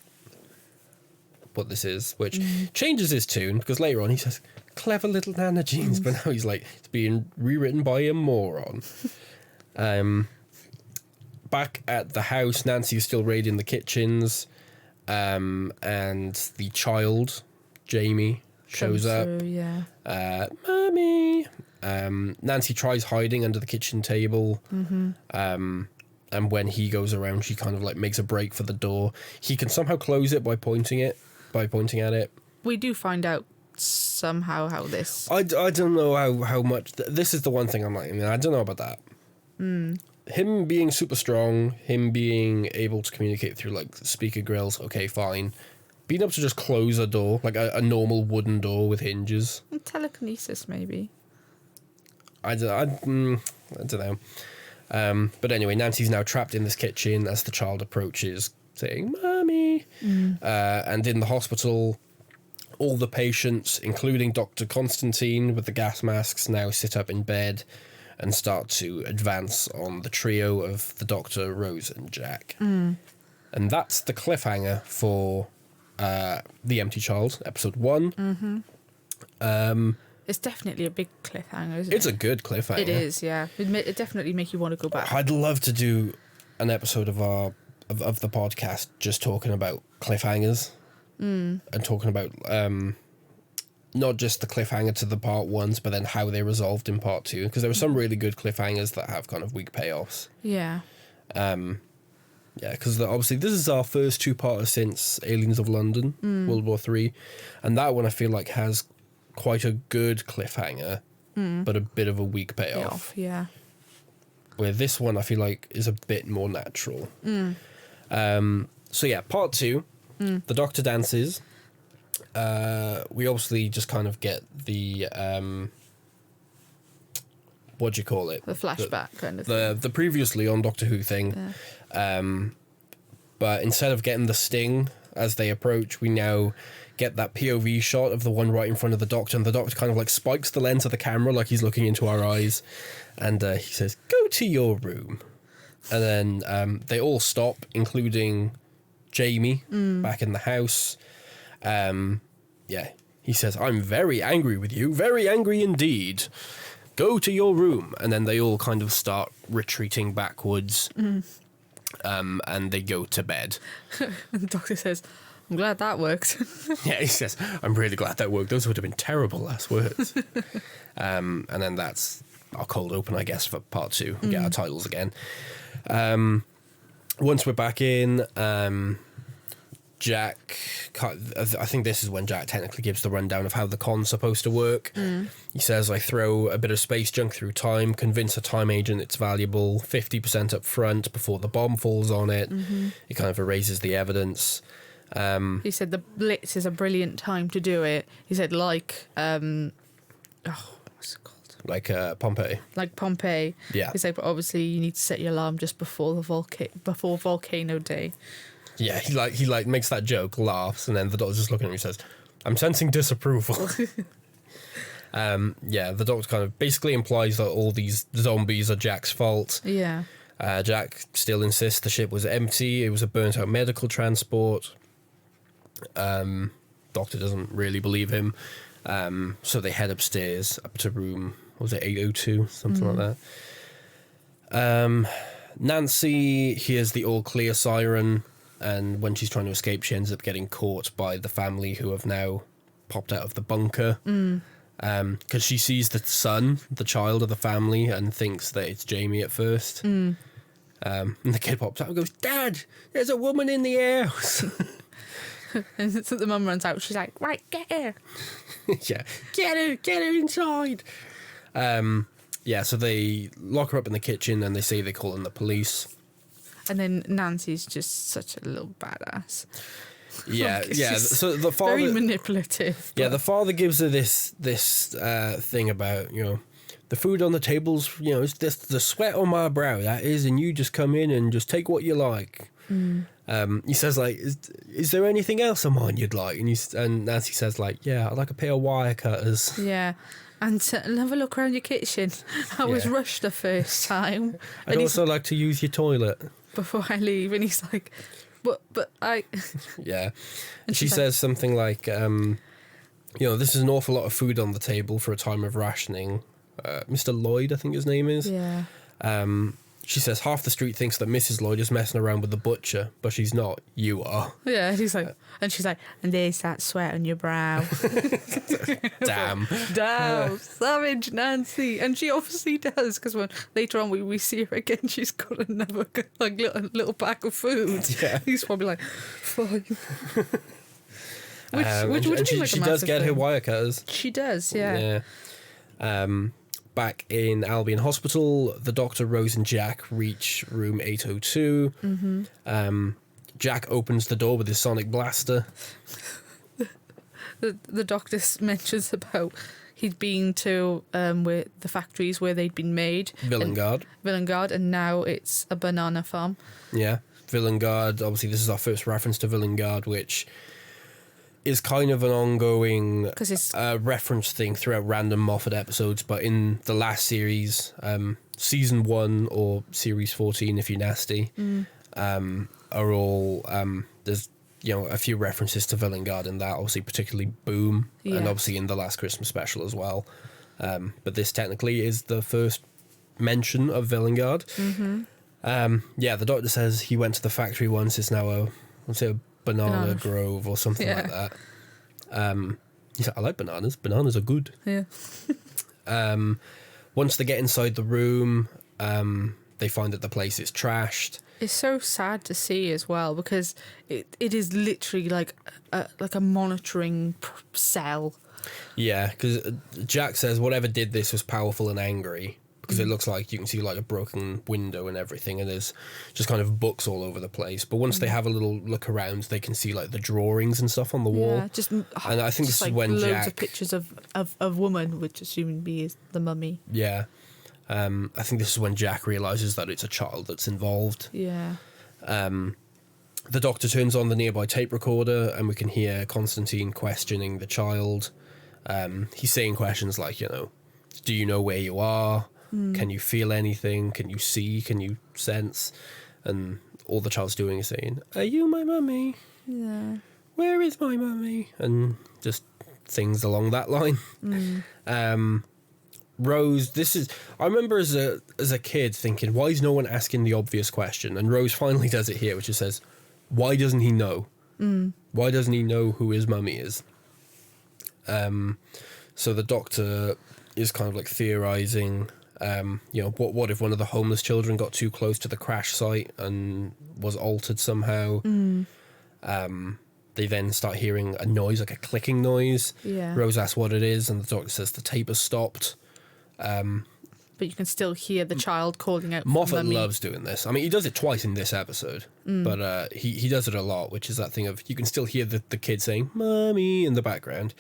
this is, which changes his tune, because later on he says, clever little nanogenes, but now he's like, it's being rewritten by a moron. Back at the house, Nancy is still raiding the kitchens, and the child, Jamie, shows up. Mummy. Nancy tries hiding under the kitchen table, and when he goes around, she kind of like makes a break for the door. He can somehow close it by pointing at it. We do find out somehow how this... I don't know how much... This is the one thing I'm like, I don't know about that. Him being super strong, him being able to communicate through, like, speaker grills, okay, fine. Being able to just close a door, like a normal wooden door with hinges. Telekinesis, maybe. I don't know. But anyway, Nancy's now trapped in this kitchen as the child approaches, saying, "Mommy." And in the hospital, all the patients, including Dr. Constantine with the gas masks, now sit up in bed and start to advance on the trio of the Doctor, Rose, and Jack. And that's the cliffhanger for The Empty Child, episode 1. It's definitely a big cliffhanger, isn't it? It's a good cliffhanger. It is, yeah. It definitely make you want to go back. I'd love to do an episode of the podcast just talking about cliffhangers and talking about not just the cliffhanger to the part ones, but then how they resolved in part 2, because there were some really good cliffhangers that have kind of weak payoffs. Yeah. Yeah, because obviously this is our first two-parter since Aliens of London, World War III, and that one I feel like has quite a good cliffhanger, but a bit of a weak payoff. Yeah. Where this one I feel like is a bit more natural. So yeah, part 2, the Doctor dances. We obviously just kind of get the what do you call it? The flashback kind of thing. The previously on Doctor Who thing. Yeah. But instead of getting the sting as they approach, we now get that POV shot of the one right in front of the Doctor, and the Doctor kind of like spikes the lens of the camera like he's looking into our eyes, and he says, "Go to your room." And then they all stop, including Jamie back in the house. Yeah, he says, "I'm very angry with you, very angry indeed. Go to your room." And then they all kind of start retreating backwards, and they go to bed. And the Doctor says, "I'm glad that worked." Yeah, he says, "I'm really glad that worked. Those would have been terrible last words." And then that's our cold open, I guess, for part 2. We get our titles again. Once we're back in, Jack, I think this is when Jack technically gives the rundown of how the con's supposed to work. He says, "I throw a bit of space junk through time, convince a time agent it's valuable, 50% up front before the bomb falls on it." It kind of erases the evidence. He said the Blitz is a brilliant time to do it. He said, like, what's it called? Like Pompeii. Like Pompeii. Yeah. He said, but obviously you need to set your alarm just before the before Volcano Day. Yeah, he makes that joke, laughs, and then the Doctor's just looking at him and says, "I'm sensing disapproval." Yeah, the Doctor kind of basically implies that all these zombies are Jack's fault. Yeah. Jack still insists the ship was empty. It was a burnt-out medical transport. Doctor doesn't really believe him. So they head upstairs, up to room, what was it, 802? Something like that. Nancy hears the all-clear siren, and when she's trying to escape, she ends up getting caught by the family who have now popped out of the bunker. Because she sees the son, the child of the family, and thinks that it's Jamie at first. And the kid pops out and goes, "Dad, there's a woman in the house." And so the mum runs out. She's like, "Right, get her." Yeah, get her inside. Yeah, so they lock her up in the kitchen and they say they call in the police. And then Nancy's just such a little badass. Yeah, Like, yeah. So the father, very manipulative. Yeah, the father gives her this thing about, the food on the tables, it's this, the sweat on my brow, that is, and you just come in and just take what you like. He says, like, is there anything else of mine you'd like? And Nancy says, like, yeah, I'd like a pair of wire cutters. Yeah. And have a look around your kitchen. I was rushed the first time. I'd also like to use your toilet. Before I leave. And he's like, but I... Yeah. And she says something like, this is an awful lot of food on the table for a time of rationing. Mr. Lloyd, I think his name is. Yeah. She says half the street thinks that Mrs. Lloyd is messing around with the butcher, but she's not. You are. Yeah, and she's like, and there's that sweat on your brow. Damn. Savage Nancy. And she obviously does, because when later on we see her again, she's got another little pack of food. Yeah. He's probably like, fine. Which would be like she a does massive get her thing. wire cutters. She does, yeah. Back in Albion Hospital, the Doctor, Rose, and Jack reach room 802. Jack opens the door with his sonic blaster. The Doctor mentions about he'd been to where the factories where they'd been made. Villengard, and now it's a banana farm. Yeah, Villengard. Obviously, this is our first reference to Villengard, which is kind of an ongoing reference thing throughout random Moffat episodes. But in the last series, season 1 or series 14, if you're nasty, are all there's a few references to Villengard in that. Obviously, particularly Boom, and obviously in the last Christmas special as well. But this technically is the first mention of Villengard. The Doctor says he went to the factory once. It's now a banana grove or something like that. He said, I like bananas. Bananas are good. Yeah. Once they get inside the room, they find that the place is trashed. It's so sad to see as well, because it is literally like a monitoring cell. Yeah, because Jack says whatever did this was powerful and angry, because it looks like you can see like a broken window and everything, and there's just kind of books all over the place. But once they have a little look around, they can see like the drawings and stuff on the wall. Yeah, and I think this is when loads Jack of pictures of woman, which assuming be is the mummy. Yeah. I think this is when Jack realises that it's a child that's involved. Yeah. The Doctor turns on the nearby tape recorder, and we can hear Constantine questioning the child. He's saying questions like, do you know where you are? Can you feel anything? Can you see? Can you sense? And all the child's doing is saying, are you my mummy? Yeah. Where is my mummy? And just things along that line. Rose, I remember as a kid thinking, why is no one asking the obvious question? And Rose finally does it here, which is says, why doesn't he know? Why doesn't he know who his mummy is? So the Doctor is kind of like theorising, what if one of the homeless children got too close to the crash site and was altered somehow? They then start hearing a noise, like a clicking noise. Yeah. Rose asks what it is, and the Doctor says the tape has stopped. But you can still hear the child calling out. Moffat loves doing this. I mean, he does it twice in this episode, but he does it a lot, which is that thing of you can still hear the kid saying "Mummy" in the background.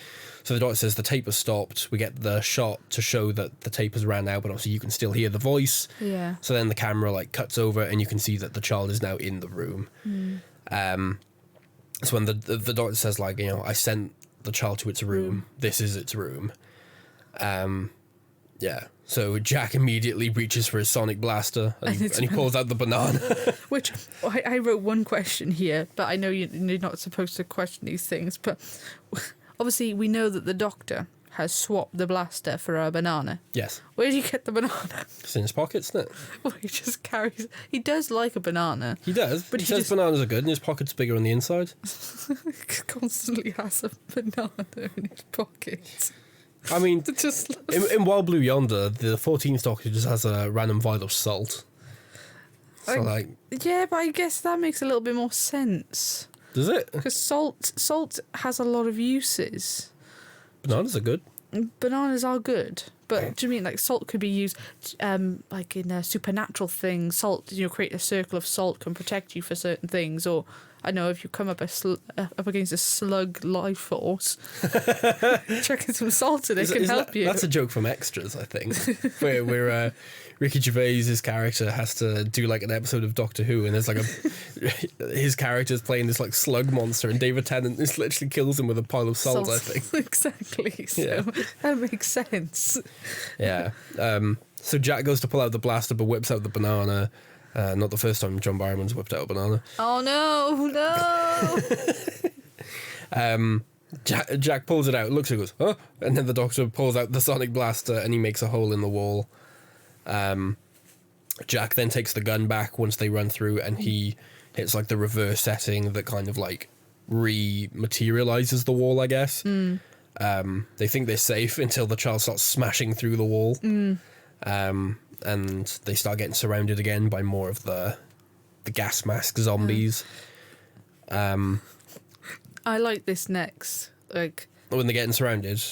So the Doctor says the tape has stopped. We get the shot to show that the tape has ran out, but obviously you can still hear the voice. Yeah. So then the camera like cuts over, and you can see that the child is now in the room. So when the Doctor says like, I sent the child to its room. This is its room. Yeah. So Jack immediately reaches for his sonic blaster and he pulls out the banana. Which I wrote one question here, but I know you're not supposed to question these things. But obviously we know that the Doctor has swapped the blaster for a banana. Yes. Where did you get the banana? It's in his pocket, isn't it? Well, he just carries... He does like a banana. He does, but he says bananas are good and his pocket's bigger on the inside. He constantly has a banana in his pocket. I mean, in Wild Blue Yonder, the 14th Doctor just has a random vial of salt. So yeah, but I guess that makes a little bit more sense. Does it? Because salt has a lot of uses. Bananas are good. Bananas are good, but do you mean like salt could be used, like in a supernatural thing? Salt, create a circle of salt can protect you for certain things, or I know if you come up against a slug life force, chucking some salt in it can help you. That's a joke from Extras, I think, where Ricky Gervais's character has to do like an episode of Doctor Who, and there's like his character's playing this like slug monster, and David Tennant just literally kills him with a pile of salt. I think exactly. So that makes sense. Yeah. So Jack goes to pull out the blaster, but whips out the banana. Not the first time John Barrowman's whipped out a banana. Oh no! Jack pulls it out, looks and goes, "Huh?" And then the Doctor pulls out the sonic blaster and he makes a hole in the wall. Jack then takes the gun back once they run through, and he hits like the reverse setting that kind of like rematerializes the wall, I guess. They think they're safe until the child starts smashing through the wall. And they start getting surrounded again by more of the gas mask zombies. I like this next, like... When they're getting surrounded?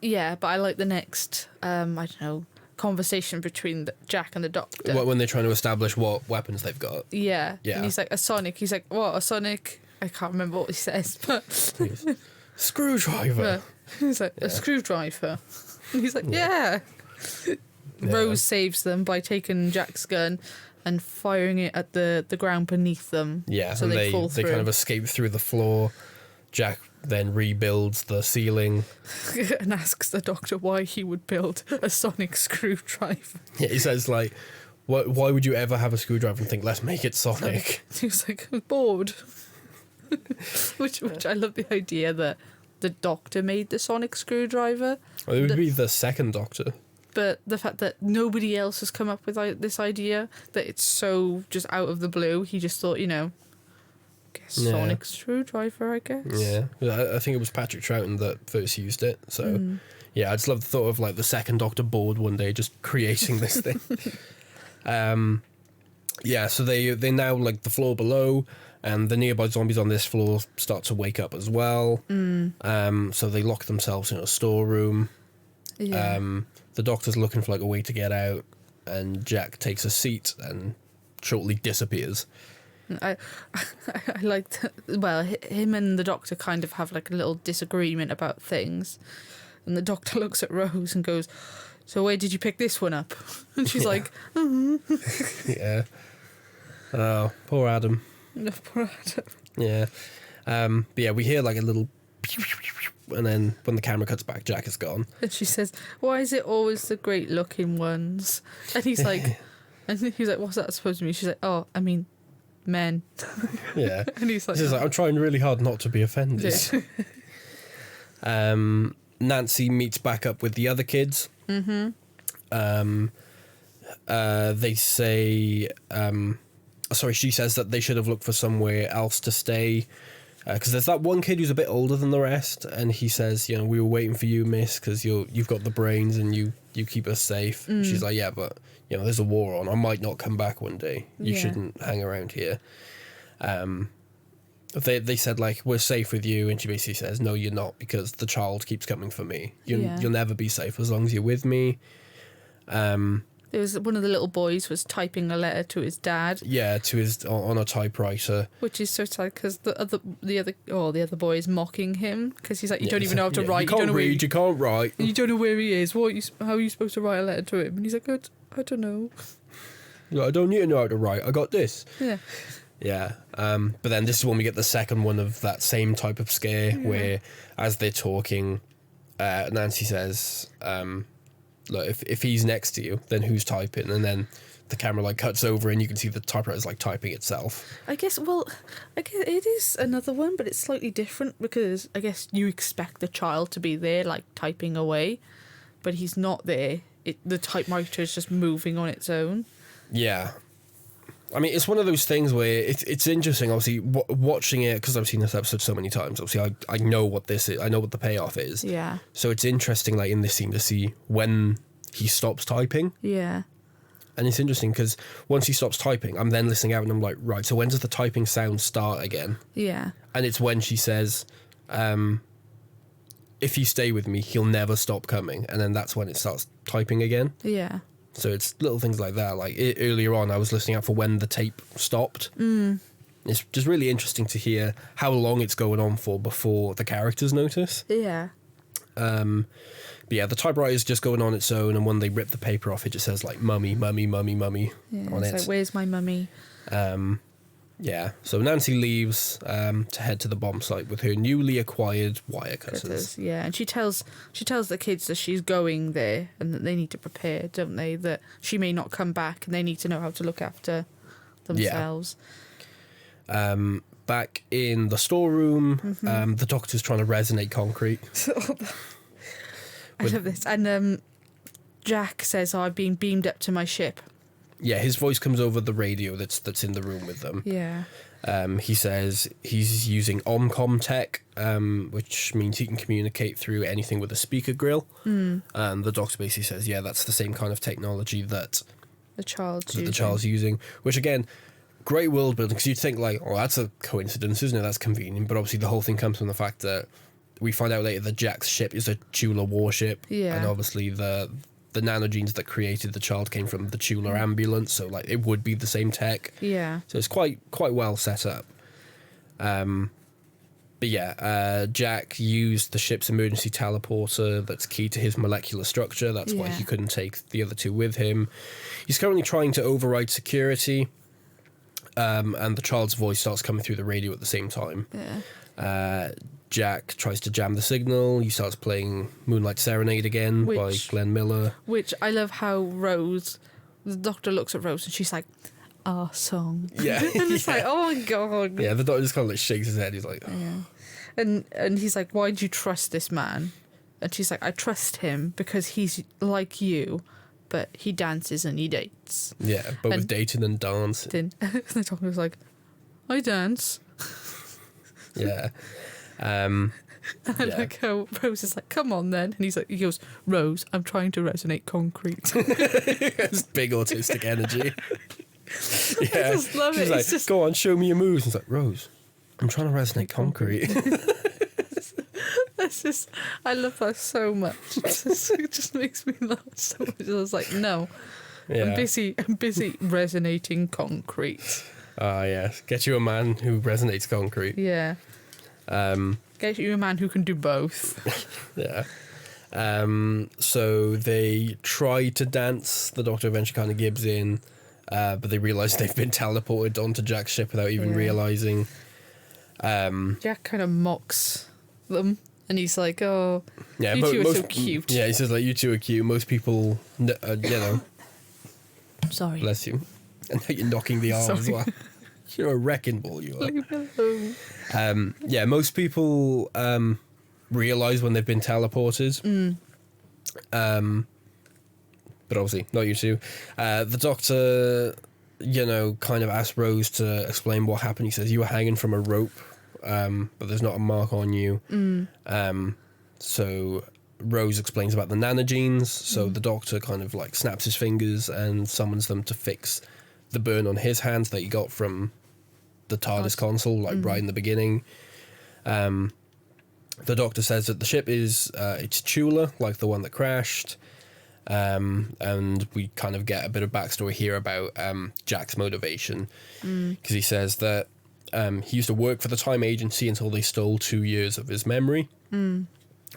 Yeah, but I like the next, I don't know, conversation between Jack and the Doctor. When they're trying to establish what weapons they've got? Yeah. Yeah. And he's like, a sonic. He's like, what, a sonic? I can't remember what he says, but... Screwdriver. He's like, a screwdriver. And he's like, yeah. Rose saves them by taking Jack's gun and firing it at the ground beneath them. Yeah, so and they fall through. They kind of escape through the floor. Jack then rebuilds the ceiling. And asks the Doctor why he would build a sonic screwdriver. Yeah, he says, like, why would you ever have a screwdriver and think, let's make it sonic? He was like, I'm bored. which I love the idea that the Doctor made the sonic screwdriver. Well, it would be the second Doctor. But the fact that nobody else has come up with this idea, that it's so just out of the blue, he just thought, sonic screwdriver, I guess. Yeah, I think it was Patrick Troughton that first used it. So, yeah, I just love the thought of, like, the second Doctor bored one day just creating this thing. Yeah, so they now, like, the floor below, and the nearby zombies on this floor start to wake up as well. So they lock themselves in a storeroom. Yeah. The Doctor's looking for, like, a way to get out, and Jack takes a seat and shortly disappears. I liked, well, him and the Doctor kind of have, like, a little disagreement about things. And the Doctor looks at Rose and goes, so where did you pick this one up? And she's like, Yeah. Oh, poor Adam. No, poor Adam. Yeah. But yeah, we hear, like, a little... And then when the camera cuts back, Jack is gone. And she says, why is it always the great looking ones? And he's like, what's that supposed to mean? She's like, oh, I mean, men. Yeah. And he's like, I'm trying really hard not to be offended. Yeah. Nancy meets back up with the other kids. They say, she says that they should have looked for somewhere else to stay. Because there's that one kid who's a bit older than the rest, and he says, we were waiting for you, miss, because you've got the brains and you keep us safe. She's like, yeah, but there's a war on. I might not come back one day. You shouldn't hang around here. They said, like, we're safe with you, and she basically says, no, you're not, because the child keeps coming for me. You'll never be safe as long as you're with me. There was one of the little boys was typing a letter to his dad. Yeah, to his on a typewriter. Which is so sad because the other boy is mocking him because he's like, you don't even know how to write. You can't read. You can't write. You don't know where he is. How are you supposed to write a letter to him? And he's like, I don't know. I don't need to know how to write. I got this. Yeah. Yeah. But then this is when we get the second one of that same type of scare where, as they're talking, Nancy says, look, if he's next to you, then who's typing? And then the camera, like, cuts over and you can see the typewriter's, like, typing itself. I guess it is another one, but it's slightly different because I guess you expect the child to be there, like, typing away, but he's not there. The typewriter is just moving on its own. Yeah. I mean, it's one of those things where it's interesting, obviously, watching it, because I've seen this episode so many times. Obviously, I know what this is. I know what the payoff is. Yeah. So it's interesting, like, in this scene to see when he stops typing. Yeah. And it's interesting because once he stops typing, I'm then listening out and I'm like, right, so when does the typing sound start again? Yeah. And it's when she says, if you stay with me, he'll never stop coming. And then that's when it starts typing again. Yeah. So it's little things like that. Like, earlier on, I was listening out for when the tape stopped. It's just really interesting to hear how long it's going on for before the characters notice. Yeah. But yeah, the typewriter is just going on its own, and when they rip the paper off, it just says, like, mummy, mummy, mummy, mummy on it. Like, where's my mummy? Yeah, so Nancy leaves to head to the bomb site with her newly acquired wire cutters. Yeah, and she tells the kids that she's going there and that they need to prepare, don't they? That she may not come back and they need to know how to look after themselves. Yeah. Back in the storeroom, the Doctor's trying to resonate concrete. I love this. And Jack says, I've been beamed up to my ship. Yeah, his voice comes over the radio that's in the room with them. Yeah. He says he's using Omcom tech, which means he can communicate through anything with a speaker grill. And the Doctor basically says, yeah, that's the same kind of technology that the child's using. Which, again, great world building, because you'd think like, oh, that's a coincidence, isn't it? That's convenient. But obviously the whole thing comes from the fact that we find out later that Jack's ship is a Tula warship. Yeah. And obviously the nanogenes that created the child came from the Tula ambulance, so like it would be the same tech. Yeah. So it's quite well set up. But yeah, Jack used the ship's emergency teleporter that's key to his molecular structure. That's why he couldn't take the other two with him. He's currently trying to override security, and the child's voice starts coming through the radio at the same time. Yeah. Jack tries to jam the signal. He starts playing Moonlight Serenade again by Glenn Miller. Which I love how the Doctor looks at Rose and she's like, our song. Yeah. And it's like, oh my God. Yeah, the Doctor just kind of like shakes his head. He's like, oh. Yeah. And he's like, why do you trust this man? And she's like, I trust him because he's like you, but he dances and he dates. Yeah, both dating and dancing. And the Doctor was like, I dance. Yeah. I like how Rose is like, come on then. And he goes, Rose, I'm trying to resonate concrete. It's big autistic energy. Yeah. I just love She's it. like, go on, show me your moves. And it's like, Rose, I'm trying to resonate concrete. I love that so much. It just makes me laugh so much. I was like, no, I'm busy resonating concrete. Yes. Get you a man who resonates concrete. Yeah. Get you a man who can do both. Yeah. So they try to dance. The Doctor eventually kind of gives in, but they realise they've been teleported onto Jack's ship without even realising. Jack kind of mocks them, and he's like, "Oh, yeah, you two are so cute." Yeah, he says like, "You two are cute." Most people, you know. Sorry. Bless you. And you're knocking the arm as well. You're a wrecking ball, you are. Leave me alone. Yeah, most people realise when they've been teleported. But obviously, not you two. The Doctor, kind of asks Rose to explain what happened. He says, you were hanging from a rope, but there's not a mark on you. So Rose explains about the nanogenes. So the Doctor kind of like snaps his fingers and summons them to fix the burn on his hands that he got from the TARDIS console, like right in the beginning. The Doctor says that the ship is it's Tula, like the one that crashed. And we kind of get a bit of backstory here about Jack's motivation, because he says that he used to work for the Time Agency until they stole 2 years of his memory,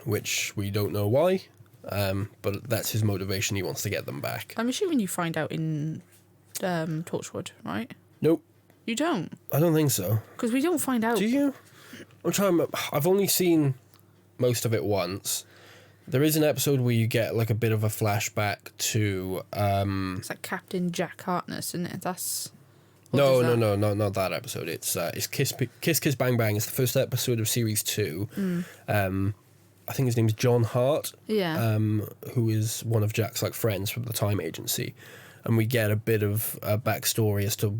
which we don't know why, but that's his motivation. He wants to get them back. I'm assuming you find out in Torchwood, right? Nope. You don't? I don't think so. Because we don't find out. Do you? I'm trying. I've only seen most of it once. There is an episode where you get like a bit of a flashback to. It's like Captain Jack Harkness, isn't it? That's. No, not that episode. It's Kiss Kiss Bang Bang. It's the first episode of series 2. I think his name's John Hart. Yeah. Who is one of Jack's like friends from the Time Agency, and we get a bit of a backstory as to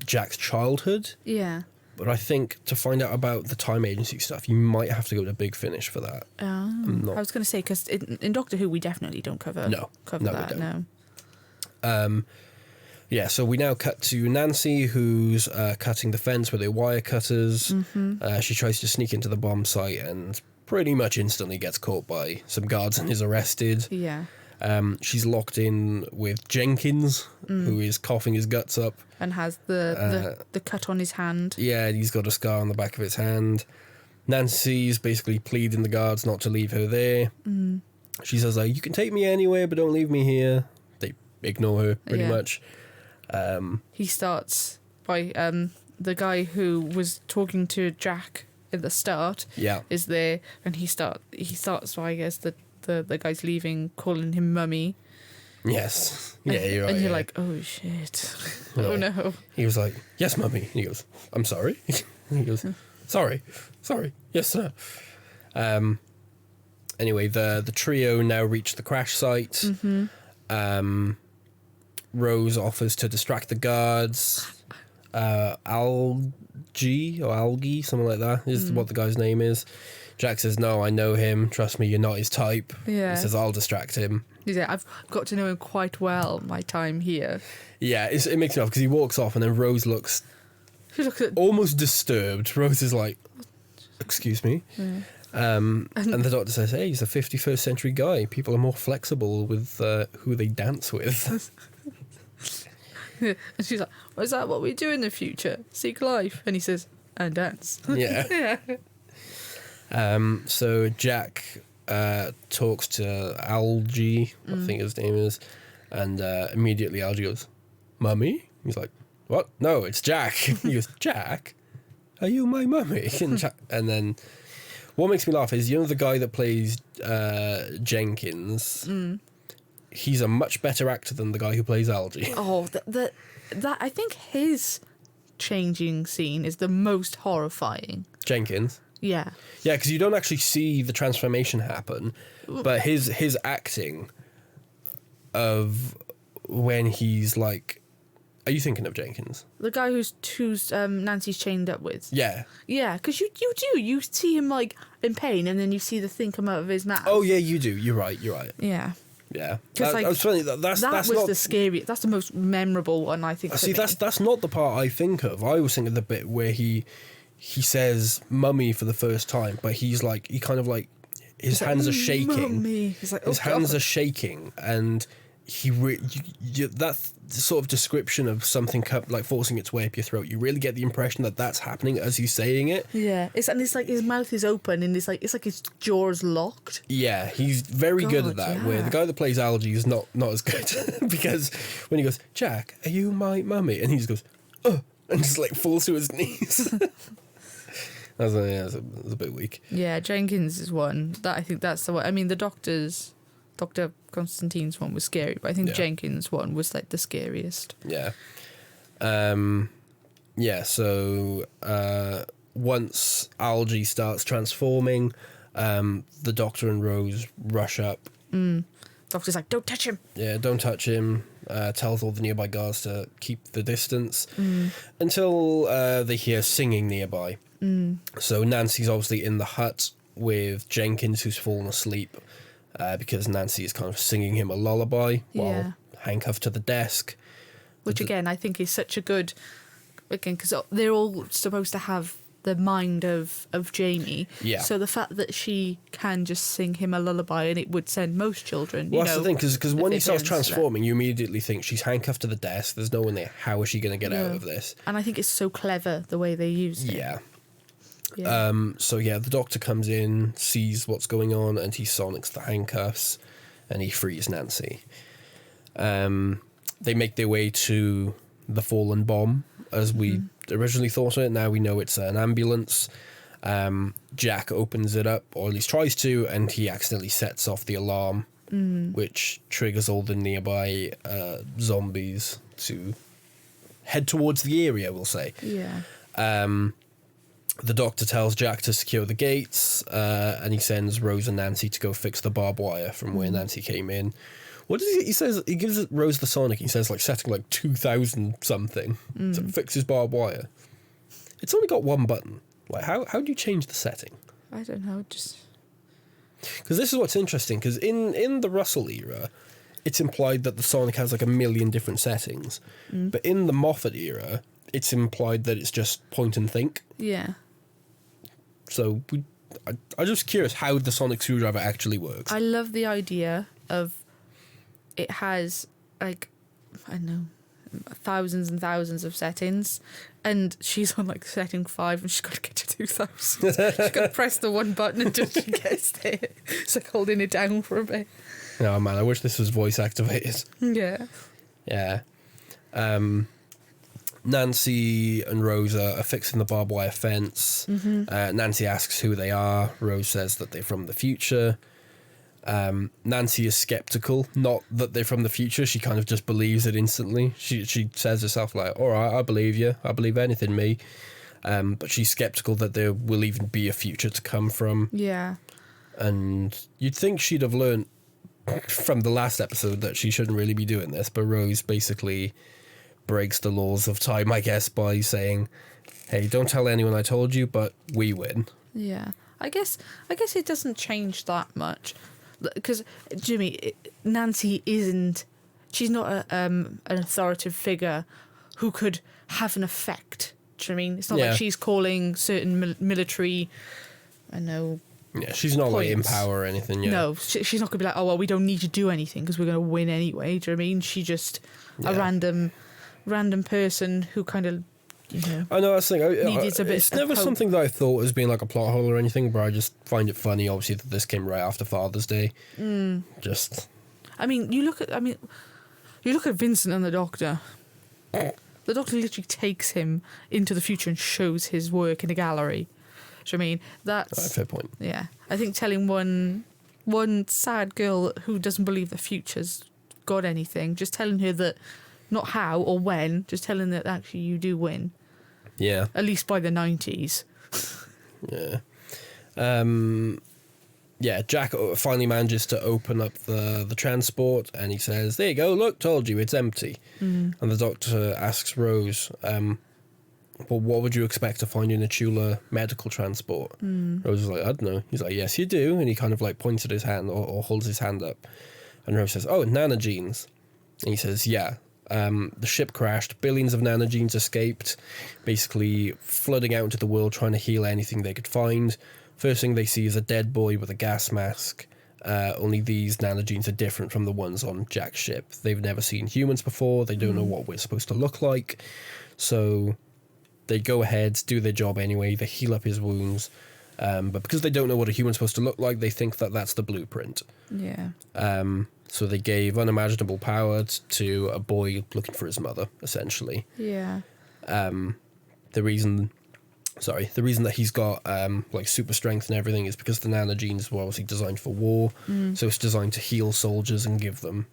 Jack's childhood. Yeah. But I think to find out about the Time Agency stuff, you might have to go to Big Finish for that. I was going to say, because in Doctor Who, we definitely don't cover that. We don't. Yeah, so we now cut to Nancy, who's cutting the fence with her wire cutters. She tries to sneak into the bomb site and pretty much instantly gets caught by some guards and is arrested. Yeah. She's locked in with Jenkins, who is coughing his guts up. And has the cut on his hand. Yeah, he's got a scar on the back of his hand. Nancy's basically pleading the guards not to leave her there. She says, like, you can take me anywhere, but don't leave me here. They ignore her, pretty much. He starts by the guy who was talking to Jack at the start is there, and he starts by, I guess, the guy's leaving, calling him mummy. Yes. Yeah, you're right. And you're like, oh shit. Oh no. He was like, yes, mummy. And he goes, I'm sorry. And he goes, sorry. Yes, sir. Anyway, the trio now reach the crash site. Rose offers to distract the guards. Algae, something like that is what the guy's name is. Jack says, no, I know him. Trust me, you're not his type. Yeah. He says, I'll distract him. He's like, I've got to know him quite well, my time here. Yeah, it makes me laugh because he walks off and then Rose looks almost disturbed. Rose is like, excuse me. Yeah. And the doctor says, hey, he's a 51st century guy. People are more flexible with who they dance with. And she's like, well, is that what we do in the future? Seek life? And he says, and dance. Yeah. Yeah. So Jack talks to Algae, I think his name is, and immediately Algae goes, Mummy? He's like, what? No, it's Jack. He goes, Jack? Are you my mummy? And then what makes me laugh is, the guy that plays Jenkins, he's a much better actor than the guy who plays Algae. Oh, that I think his changing scene is the most horrifying. Jenkins? Yeah. Yeah, because you don't actually see the transformation happen, but his acting of when he's like... Are you thinking of Jenkins? The guy who's Nancy's chained up with? Yeah. Yeah, because you do. You see him, like, in pain, and then you see the thing come out of his mouth. Oh, yeah, you do. You're right. Yeah. Yeah. Like, I was funny, that's was not... the scariest... That's the most memorable one, I think. See, that's not the part I think of. I was thinking of the bit where he says mummy for the first time, but he's like, he kind of like, his hands are shaking. Mummy. He's like, his hands are shaking, and that sort of description of something like forcing its way up your throat, you really get the impression that that's happening as he's saying it. Yeah, it's like his mouth is open and it's like his jaw's locked. Yeah, he's very good at that. Yeah. Where the guy that plays Algae is not as good because when he goes, Jack, are you my mummy? And he just goes, oh, and just like falls to his knees. That was a bit weak. Yeah, Jenkins is one. I think that's the one. I mean, Dr. Constantine's one was scary, but I think Jenkins' one was like the scariest. Yeah. So once Algae starts transforming, the Doctor and Rose rush up. Doctor's like, don't touch him. Yeah, don't touch him. Tells all the nearby guards to keep the distance until they hear singing nearby. So Nancy's obviously in the hut with Jenkins, who's fallen asleep. Because Nancy is kind of singing him a lullaby while handcuffed to the desk. Which, again, I think is such a good... Again, because they're all supposed to have the mind of Jamie. Yeah. So the fact that she can just sing him a lullaby and it would send most children, Well, that's the thing, because when he starts transforming, you immediately think she's handcuffed to the desk. There's no one there. How is she going to get out of this? And I think it's so clever, the way they use it. Yeah. The Doctor comes in, sees what's going on, and he sonics the handcuffs, and he frees Nancy. They make their way to the fallen bomb, as we originally thought it. Now we know it's an ambulance. Jack opens it up, or at least tries to, and he accidentally sets off the alarm, which triggers all the nearby zombies to head towards the area, we'll say. Yeah. The Doctor tells Jack to secure the gates, and he sends Rose and Nancy to go fix the barbed wire from where Nancy came in. What does he says? He gives Rose the sonic. He says like setting like 2,000 something to fix his barbed wire. It's only got one button. Like how do you change the setting? I don't know. Just because this is what's interesting. Because in the Russell era, it's implied that the sonic has like a million different settings, but in the Moffat era, it's implied that it's just point and think. Yeah. So I'm just curious how the sonic screwdriver actually works. I love the idea of it has, like, I don't know, thousands and thousands of settings, and she's on, like, setting 5, and she's got to get to 2,000. She's got to press the one button until she gets there. It's like holding it down for a bit. Oh, man, I wish this was voice activated. Yeah. Yeah. Nancy and Rosa are fixing the barbed wire fence. Nancy asks who they are. Rose says that they're from the future. Nancy is skeptical, not that they're from the future. She kind of just believes it instantly. She says herself like, all right, I believe you. I believe anything, me. But she's skeptical that there will even be a future to come from. Yeah. And you'd think she'd have learned from the last episode that she shouldn't really be doing this, but Rose basically breaks the laws of time, I guess, by saying, hey, don't tell anyone I told you, but we win. Yeah. I guess it doesn't change that much. Because, Jimmy, Nancy isn't... She's not an authoritative figure who could have an effect. Do you know what I mean? It's not like she's calling certain military... I know... Yeah, she's not like in power or anything. Yeah. No, she's not going to be like, oh, well, we don't need to do anything because we're going to win anyway. Do you know what I mean? She's just a random person who kind of, I know, that's the thing. Needed a bit it's never of hope. something that I thought as being like a plot hole or anything, but I just find it funny, obviously, that this came right after Father's Day. Just... I mean, you look at Vincent and the Doctor. The Doctor literally takes him into the future and shows his work in a gallery. Do you know what I mean? That's... fair point. Yeah. I think telling one sad girl who doesn't believe the future's got anything, just telling her that, not how or when, just telling her that actually you do win. Yeah. At least by the 90s. Yeah. Jack finally manages to open up the transport, and he says, there you go, look, told you, it's empty. And the Doctor asks Rose, well, what would you expect to find in a Chula medical transport? Rose is like, I don't know. He's like, yes, you do. And he kind of like points at his hand or holds his hand up. And Rose says, oh, nanogenes. And he says, yeah. The ship crashed. Billions of nanogenes escaped, basically flooding out into the world, trying to heal anything they could find. First thing they see is a dead boy with a gas mask. Only these nanogenes are different from the ones on Jack's ship. They've never seen humans before. They don't know what we're supposed to look like. So... they go ahead, do their job anyway, they heal up his wounds, but because they don't know what a human's supposed to look like, they think that that's the blueprint. Yeah. So they gave unimaginable power to a boy looking for his mother, essentially. Yeah. The reason that he's got like super strength and everything is because the nanogenes were obviously designed for war, so it's designed to heal soldiers and give them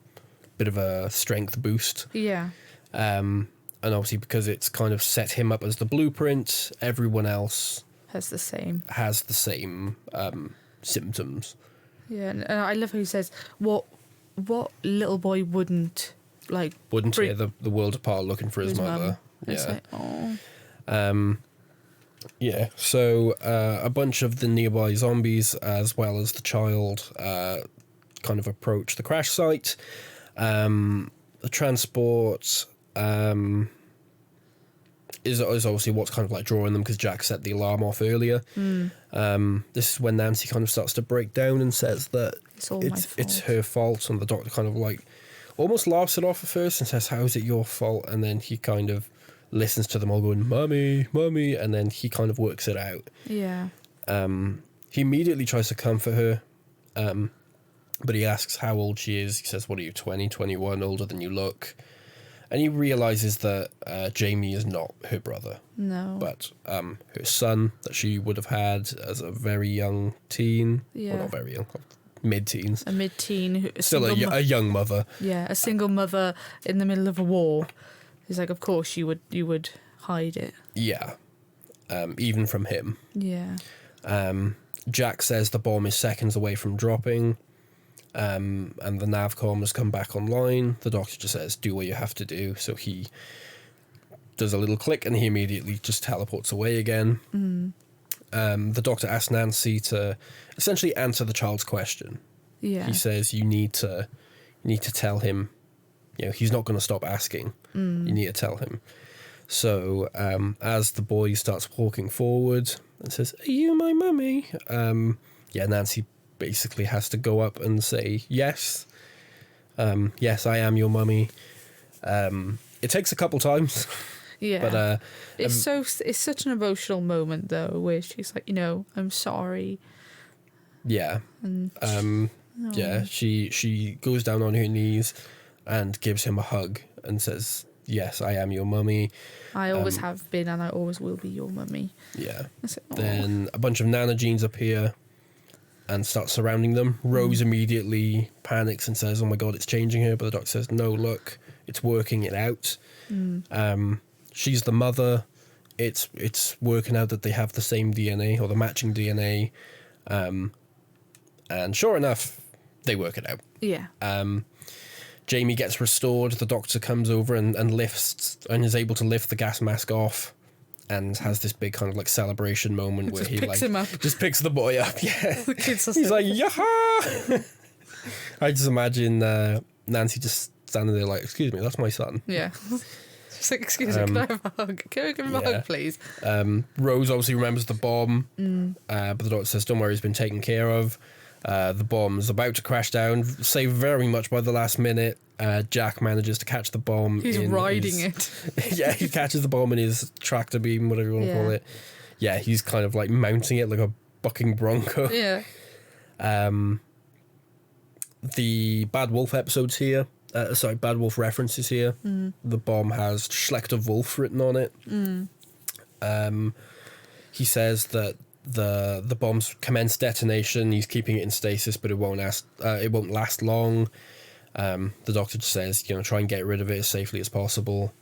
a bit of a strength boost. Yeah. And obviously because it's kind of set him up as the blueprint, everyone else Has the same symptoms. Yeah, and I love how he says, what little boy wouldn't tear the world apart looking for his mother. It's like, oh. Yeah, so a bunch of the nearby zombies as well as the child kind of approach the crash site. The transport is obviously what's kind of like drawing them because Jack set the alarm off earlier. This is when Nancy kind of starts to break down and says that it's her fault, and the Doctor kind of like almost laughs it off at first and says, how is it your fault? And then he kind of listens to them all going, mummy, mummy, and then he kind of works it out. Yeah. He immediately tries to comfort her, but he asks how old she is. He says, what are you, 20, 21, older than you look? And he realises that Jamie is not her brother. No. But her son that she would have had as a very young teen. Yeah. Well, not very young, mid-teens. A mid-teen. Still a young mother. Yeah, a single mother in the middle of a war. He's like, of course you would hide it. Yeah. Even from him. Yeah. Jack says the bomb is seconds away from dropping. And the navcom has come back online. The Doctor just says, do what you have to do. So he does a little click and he immediately just teleports away again. The Doctor asks Nancy to essentially answer the child's question. Yeah. He says, you need to tell him, he's not going to stop asking. You need to tell him. So as the boy starts walking forward and says, are you my mummy? Nancy basically has to go up and say, yes, yes, I am your mummy. It takes a couple times. Yeah. But it's such an emotional moment though, where she's like, I'm sorry. Yeah. And she goes down on her knees and gives him a hug and says, yes, I am your mummy. I always have been and I always will be your mummy. Yeah. Like, then a bunch of nanogenes appear and start surrounding them. Rose immediately panics and says, oh my God, it's changing her. But the Doctor says, no, look, it's working it out. She's the mother. It's working out that they have the same DNA or the matching DNA. And sure enough, they work it out. Yeah. Jamie gets restored. The doctor comes over and lifts and is able to lift the gas mask off, and has this big kind of like celebration moment where he picks like him up. just picks the boy up. Yeah, The kids are he's like, yaha! I just imagine Nancy just standing there like, excuse me, that's my son. Yeah. She's like, excuse me, can I have a hug? Can I give him a hug, please? Rose obviously remembers the bomb, but the doctor says, don't worry, it's been taken care of. The bomb's about to crash down, saved very much by the last minute. Jack manages to catch the bomb. He's riding it. Yeah, he catches the bomb in his tractor beam, whatever you want to call it. Yeah, he's kind of like mounting it like a bucking bronco. Yeah. The Bad Wolf episode's here. Bad Wolf references here. The bomb has Schlechter Wolf written on it. He says that the bomb's commenced detonation. He's keeping it in stasis, but it won't last long. The doctor just says, try and get rid of it as safely as possible.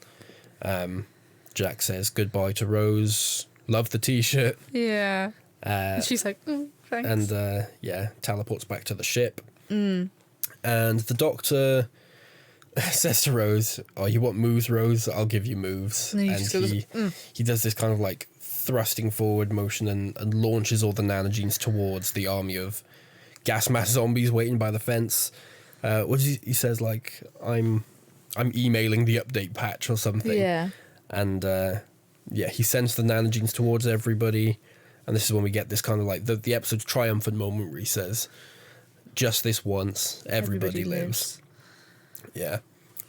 Jack says goodbye to Rose. Love the t-shirt. Yeah. And she's like, thanks. And teleports back to the ship. And the doctor says to Rose, "Oh, you want moves, Rose? I'll give you moves." And he does this kind of like thrusting forward motion and launches all the nanogenes towards the army of gas mask zombies waiting by the fence. He says, like, I'm emailing the update patch or something. Yeah. And he sends the nanogenes towards everybody. And this is when we get this kind of like the episode's triumphant moment where he says, just this once, everybody lives. Yeah.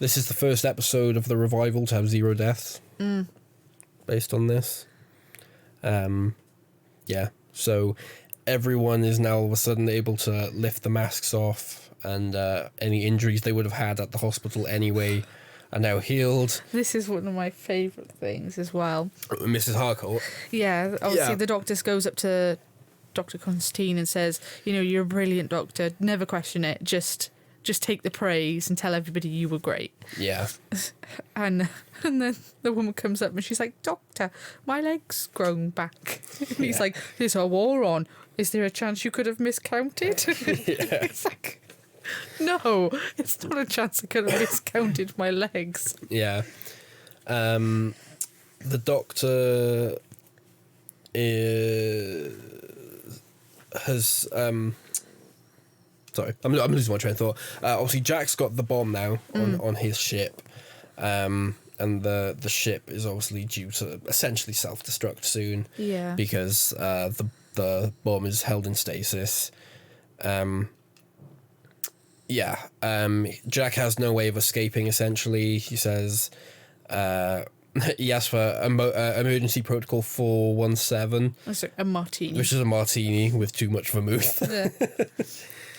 This is the first episode of the revival to have 0 deaths. Based on this. So everyone is now all of a sudden able to lift the masks off, and any injuries they would have had at the hospital anyway are now healed. This is one of my favourite things as well. Mrs. Harcourt. Yeah, obviously the doctor goes up to Dr. Constantine and says, you're a brilliant doctor, never question it, just take the praise and tell everybody you were great. Yeah. And then the woman comes up and she's like, Doctor, my leg's grown back. And he's like, there's a war on. Is there a chance you could have miscounted? It's like, no, it's not a chance I could have miscounted my legs. Yeah. The doctor has... Sorry, I'm losing my train of thought. Obviously, Jack's got the bomb now on his ship, and the ship is obviously due to essentially self-destruct soon. Yeah. Because the bomb is held in stasis. Jack has no way of escaping. Essentially, he says he asks for emergency protocol 417. That's like a martini. Which is a martini with too much vermouth. Yeah.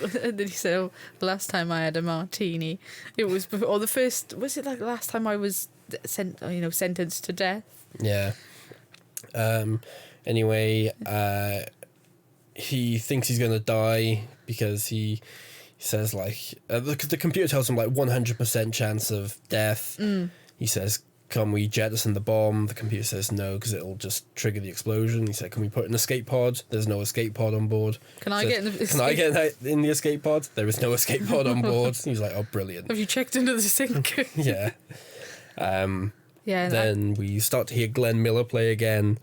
And then he said, last time I had a martini, it was before, or the first, was it like the last time I was sentenced to death? Yeah. Anyway, he thinks he's going to die because he says, like, the computer tells him, like, 100% chance of death. He says, can we jettison the bomb? The computer says no, because it'll just trigger the explosion. He said, can we put an escape pod? There's no escape pod on board. Can I get in the escape pod? There is no escape pod on board. He's like, oh, brilliant. Have you checked into the sink? Yeah. Then we start to hear Glenn Miller play again,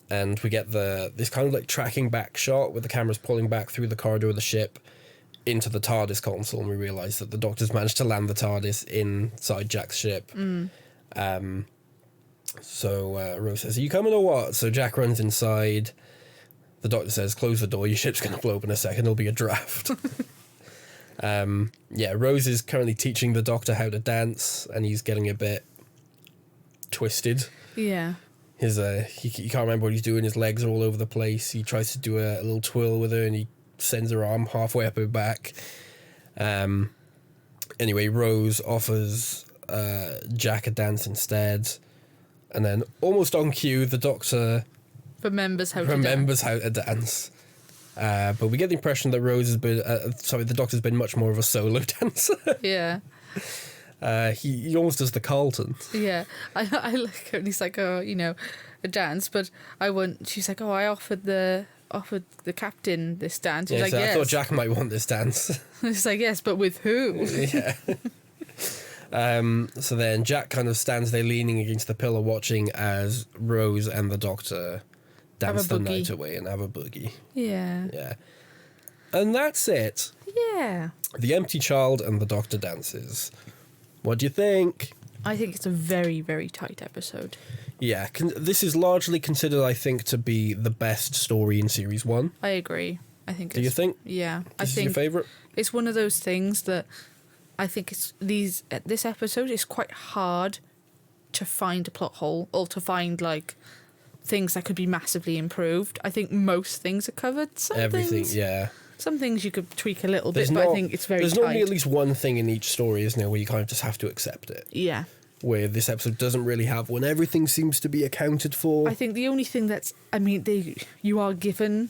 and we get this kind of like tracking back shot where the camera's pulling back through the corridor of the ship into the TARDIS console, and we realise that the Doctor's managed to land the TARDIS inside Jack's ship. So Rose says, are you coming or what? So Jack runs inside. The Doctor says, close the door, your ship's going to blow up in a second, there'll be a draft. Rose is currently teaching the Doctor how to dance, and he's getting a bit twisted. Yeah. His he can't remember what he's doing, his legs are all over the place. He tries to do a little twirl with her, and he sends her arm halfway up her back. Anyway, Rose offers Jack a dance instead, and then almost on cue the Doctor remembers how to dance. But we get the impression that the Doctor's been much more of a solo dancer. Yeah. He almost does the Carlton. Yeah, I like her, and he's like, a dance, but she's like, I offered the captain this dance. He's like, so yes. I thought Jack might want this dance. He's like, yes, but with who? Yeah. So then Jack kind of stands there leaning against the pillar watching as Rose and the Doctor dance the night away and have a boogie. Yeah. Yeah. And that's it. Yeah. The Empty Child and the Doctor dances. What do you think? I think it's a very, very tight episode. Yeah, this is largely considered, I think, to be the best story in Series 1. I agree. I think. Do you think? Yeah. This is your favourite? It's one of those things that I think this episode is quite hard to find a plot hole or to find, like, things that could be massively improved. I think most things are covered. Everything, yeah. Some things you could tweak a little bit, but I think it's very tight. There's normally at least one thing in each story, isn't there, where you kind of just have to accept it. Yeah. Where this episode doesn't really have one. Everything seems to be accounted for. I think the only thing you are given,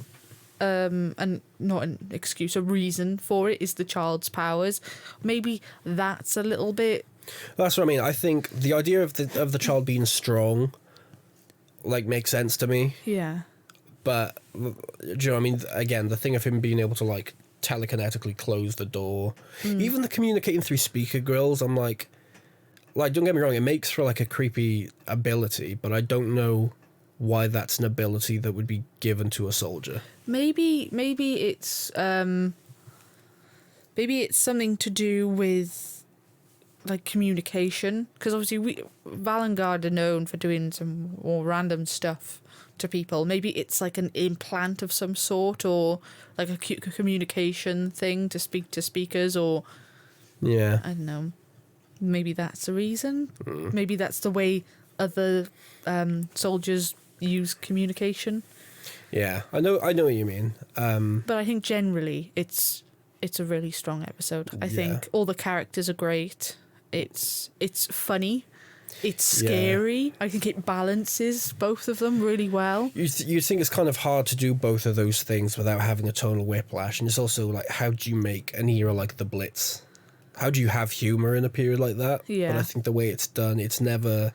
and not an excuse, a reason for it is the child's powers. Maybe that's a little bit... That's what I mean. I think the idea of the child being strong, like, makes sense to me. Yeah. But, do you know what I mean? Again, the thing of him being able to, like, telekinetically close the door, even the communicating through speaker grills, I'm like, don't get me wrong, it makes for, like, a creepy ability, but I don't know why that's an ability that would be given to a soldier. Maybe it's something to do with, like, communication, because obviously Valengard are known for doing some more random stuff to people. Maybe it's like an implant of some sort, or like a communication thing to speak to speakers, or I don't know. Maybe that's the reason. Maybe that's the way other soldiers use communication. Yeah, I know what you mean. But I think generally it's a really strong episode. I think all the characters are great. It's funny. It's scary. Yeah. I think it balances both of them really well. You'd think it's kind of hard to do both of those things without having a tonal whiplash. And it's also like, how do you make an era like the Blitz? How do you have humour in a period like that? Yeah. But I think the way it's done, it's never...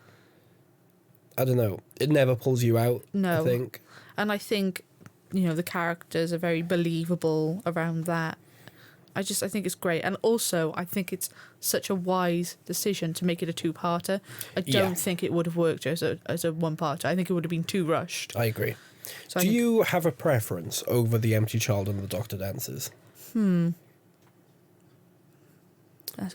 I don't know. It never pulls you out, no. I think. And I think, the characters are very believable around that. I think it's great. And also, I think it's such a wise decision to make it a two-parter. I don't think it would have worked as a one-parter. I think it would have been too rushed. I agree. So do you have a preference over The Empty Child and the Doctor Dances? That's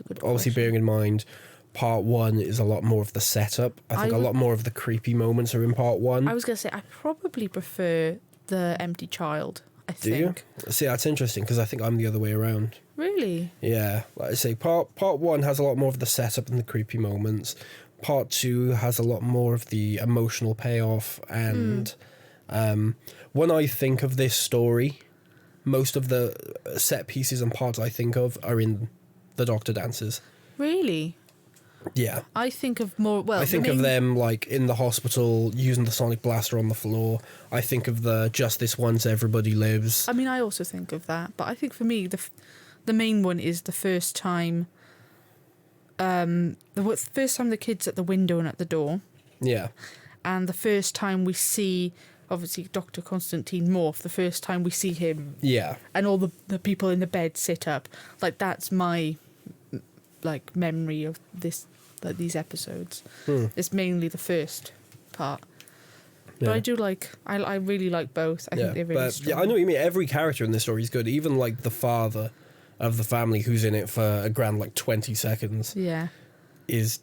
a good question. Obviously, bearing in mind, part 1 is a lot more of the setup. I think a lot more of the creepy moments are in part 1. I was going to say, I probably prefer The Empty Child. Do you? See, that's interesting, because I think I'm the other way around. Really? Yeah. Like I say, part 1 has a lot more of the setup and the creepy moments. Part 2 has a lot more of the emotional payoff. And when I think of this story, most of the set pieces and parts I think of are in the Doctor dances. Really? Yeah. I think of more... Well, I think of them, like, in the hospital, using the sonic blaster on the floor. I think of the Just This Once, Everybody Lives. I mean, I also think of that. But I think for me, the main one is the first time... the first time the kid's at the window and at the door. Yeah. And the first time we see, obviously, Dr. Constantine morph. The first time we see him. Yeah. And all the people in the bed sit up. Like, that's my, like, memory of these episodes. It's mainly the first part. But I do like... I really like both. I think they're really strong. Yeah, I know what you mean. Every character in this story is good. Even, like, the father of the family, who's in it for a grand, like, 20 seconds. Yeah. Is,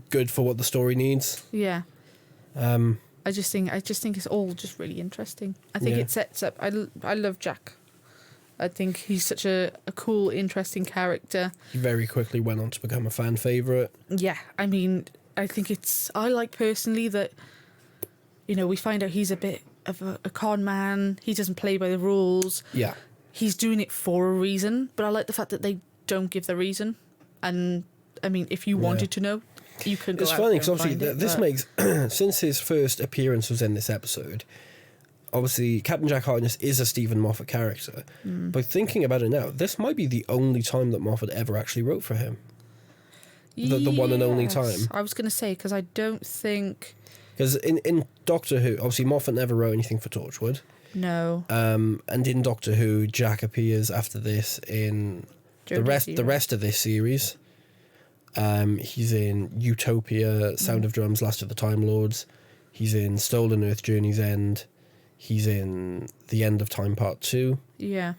good for what the story needs. Yeah. I just think it's all just really interesting. I think it sets up... I love Jack. I think he's such a cool, interesting character. He very quickly went on to become a fan favourite. Yeah, I mean, I think I like personally that, we find out he's a bit of a con man. He doesn't play by the rules. Yeah. He's doing it for a reason, but I like the fact that they don't give the reason. And, I mean, if you wanted to know, you can go out there and find it. It's funny, because obviously, this makes... since his first appearance was in this episode... Obviously, Captain Jack Harkness is a Steven Moffat character. But thinking about it now, this might be the only time that Moffat ever actually wrote for him. The one and only time. I was going to say, because I don't think... Because in Doctor Who, obviously Moffat never wrote anything for Torchwood. No. And in Doctor Who, Jack appears after this in the rest of this series. He's in Utopia, Sound of Drums, Last of the Time Lords. He's in Stolen Earth, Journey's End. He's in The End of Time Part 2. Yeah.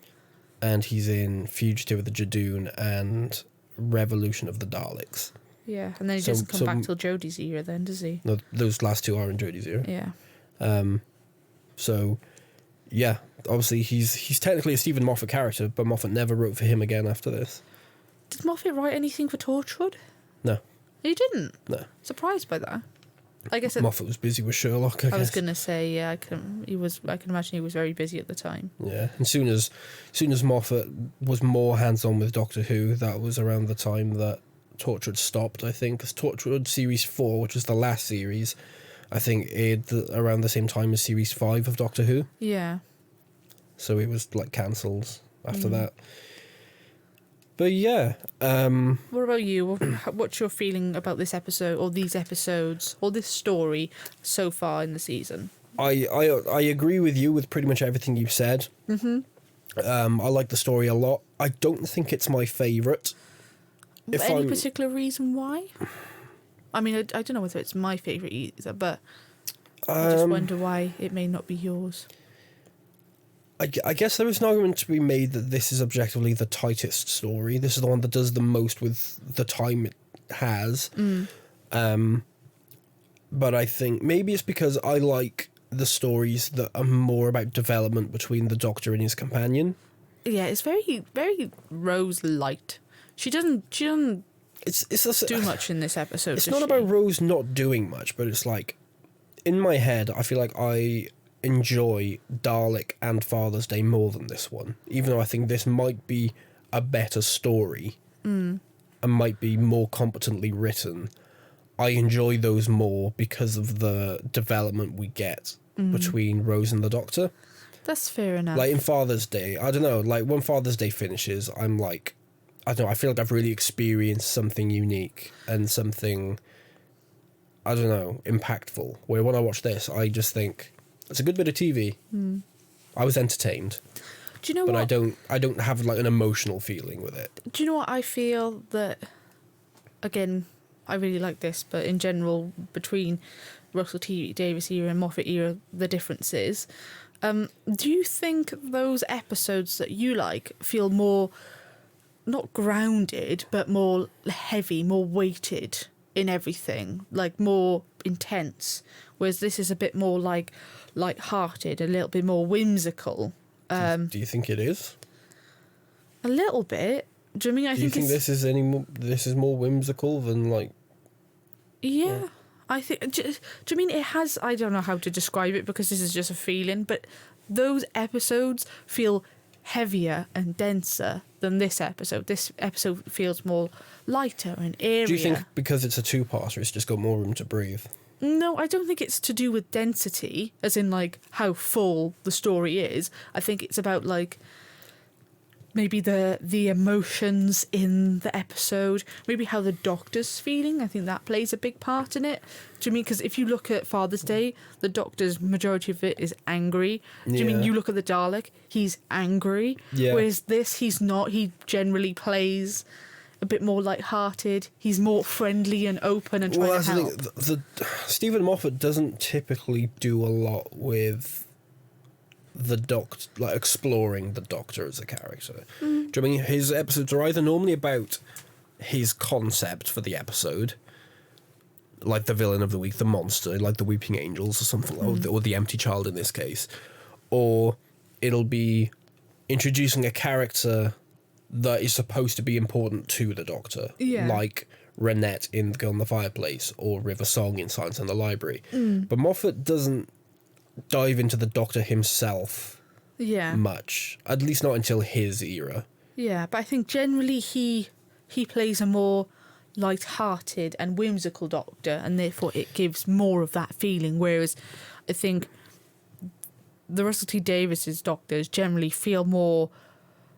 And he's in Fugitive of the Jadoon and Revolution of the Daleks. Yeah, and then he doesn't come back till Jodie's era then, does he? No, those last two are in Jodie's era. Yeah. So, yeah, obviously he's technically a Steven Moffat character, but Moffat never wrote for him again after this. Did Moffat write anything for Torchwood? No. He didn't? No. Surprised by that. I guess Moffat was busy with Sherlock, I guess. was going to say, yeah, I can imagine he was very busy at the time. Yeah, and soon as Moffat was more hands-on with Doctor Who, that was around the time that Torchwood stopped, I think, because Torchwood Series 4, which was the last series, I think aired around the same time as Series 5 of Doctor Who. Yeah. So it was, like, cancelled after that. But yeah. What about you? What's your feeling about this episode, or these episodes, or this story so far in the season? I agree with you with pretty much everything you've said. Mm-hmm. I like the story a lot. I don't think it's my favourite. Any particular reason why? I mean, I don't know whether it's my favourite either, but I just wonder why it may not be yours. I guess there is an argument to be made that this is objectively the tightest story. This is the one that does the most with the time it has. But I think maybe it's because I like the stories that are more about development between the Doctor and his companion. Yeah, it's very, very Rose light. She doesn't do much in this episode. It's not about Rose not doing much, but it's like, in my head, I feel like I enjoy Dalek and Father's Day more than this one, even though I think this might be a better story and might be more competently written. I enjoy those more because of the development we get between Rose and the Doctor. That's fair enough. Like in Father's Day, I don't know, like when Father's Day finishes, I'm like, I don't know, I feel like I've really experienced something unique and something, I don't know, impactful. Where when I watch this, I just think, it's a good bit of TV. I was entertained. Do you know but what? I don't have like an emotional feeling with it. Do you know what I feel that, again, I really like this, but in general, between Russell T Davies era and Moffat era, the differences. Do you think those episodes that you like feel more, not grounded, but more heavy, more weighted in everything, like more intense, whereas this is a bit more like light-hearted, a little bit more whimsical? Do you think it is? A little bit. Do you mean? Do you think this is more whimsical than like? Yeah, I think. Do you mean it has? I don't know how to describe it because this is just a feeling, but those episodes feel heavier and denser than this episode. This episode feels more lighter and airier. Do you think because it's a two-parter, it's just got more room to breathe? No, I don't think it's to do with density, as in like how full the story is. I think it's about like maybe the emotions in the episode, maybe how the Doctor's feeling. I think that plays a big part in it. Do you mean, because if you look at Father's Day, the Doctor's majority of it is angry. Do you mean you look at the Dalek, he's angry? Yeah. Whereas this, he's not. He generally plays a bit more light-hearted. He's more friendly and open and trying to help. The Steven Moffat doesn't typically do a lot with the Doctor, like exploring the Doctor as a character. Do you know what I mean? His episodes are either normally about his concept for the episode, like the villain of the week, the monster, like the Weeping Angels or something, or the Empty Child in this case, or it'll be introducing a character that is supposed to be important to the Doctor, like Renette in The Girl in the Fireplace or River Song in Silence in the Library. But Moffat doesn't dive into the Doctor himself much, at least not until his era. Yeah, but I think generally he plays a more light-hearted and whimsical Doctor, and therefore it gives more of that feeling, whereas I think the Russell T Davies' Doctors generally feel more,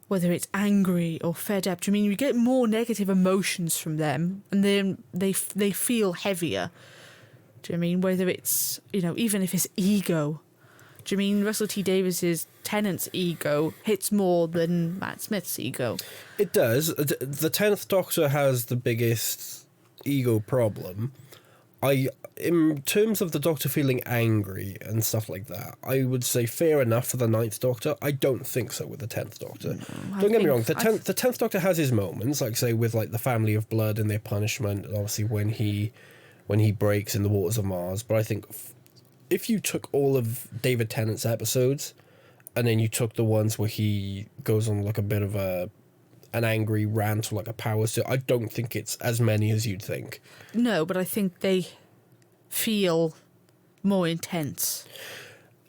whether it's angry or fed up. Do you mean you get more negative emotions from them, and then they feel heavier? Do you mean whether it's, even if it's ego? Do you mean Russell T Davies' Tennant's ego hits more than Matt Smith's ego? It does. The 10th Doctor has the biggest ego problem, in terms of the Doctor feeling angry and stuff like that, I would say fair enough for the 9th Doctor. I don't think so with the 10th Doctor. No, don't get me wrong, the 10th Doctor has his moments, like say with like the Family of Blood and their punishment, and obviously when he breaks in the waters of Mars. But I think if you took all of David Tennant's episodes and then you took the ones where he goes on like a bit of an angry rant or like a power suit, I don't think it's as many as you'd think. No, but I think they feel more intense.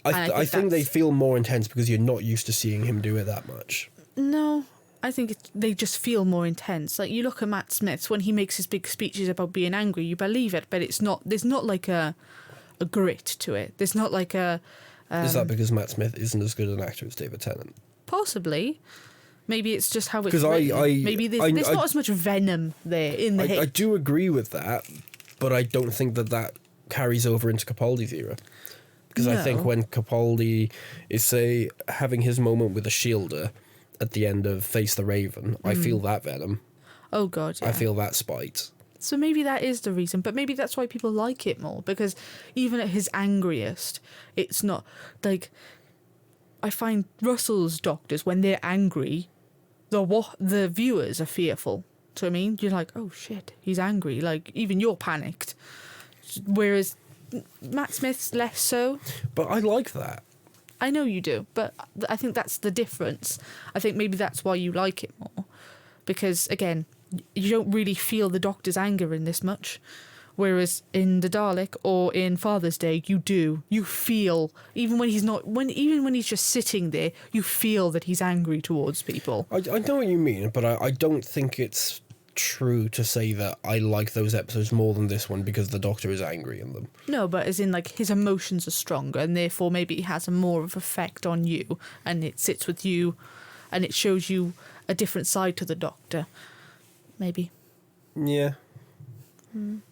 I think they feel more intense because you're not used to seeing him do it that much. No, I think they just feel more intense. Like, you look at Matt Smith's, when he makes his big speeches about being angry, you believe it, but there's not like a grit to it. There's not like a... Is that because Matt Smith isn't as good an actor as David Tennant? Possibly. Maybe it's just how it's written. Maybe there's not as much venom there in the hit. I do agree with that, but I don't think that carries over into Capaldi's era. Because I think when Capaldi is, say, having his moment with the Shielder at the end of Face the Raven, I feel that venom. Oh, God, yeah. I feel that spite. So maybe that is the reason, but maybe that's why people like it more, because even at his angriest, it's not, like, I find Russell's Doctors, when they're angry, the viewers are fearful. Do you know what I mean? You're like, oh, shit, he's angry. Like, even you're panicked. Whereas Matt Smith's less so. But I like that. I know you do, but I think that's the difference. I think maybe that's why you like it more. Because, again, you don't really feel the Doctor's anger in this much. Whereas in The Dalek or in Father's Day, you do. You feel, even when he's just sitting there, you feel that he's angry towards people. I know what you mean, but I don't think it's true to say that I like those episodes more than this one because the Doctor is angry in them. No, but as in, like, his emotions are stronger, and therefore maybe it has a more of effect on you, and it sits with you, and it shows you a different side to the Doctor. Maybe. Yeah.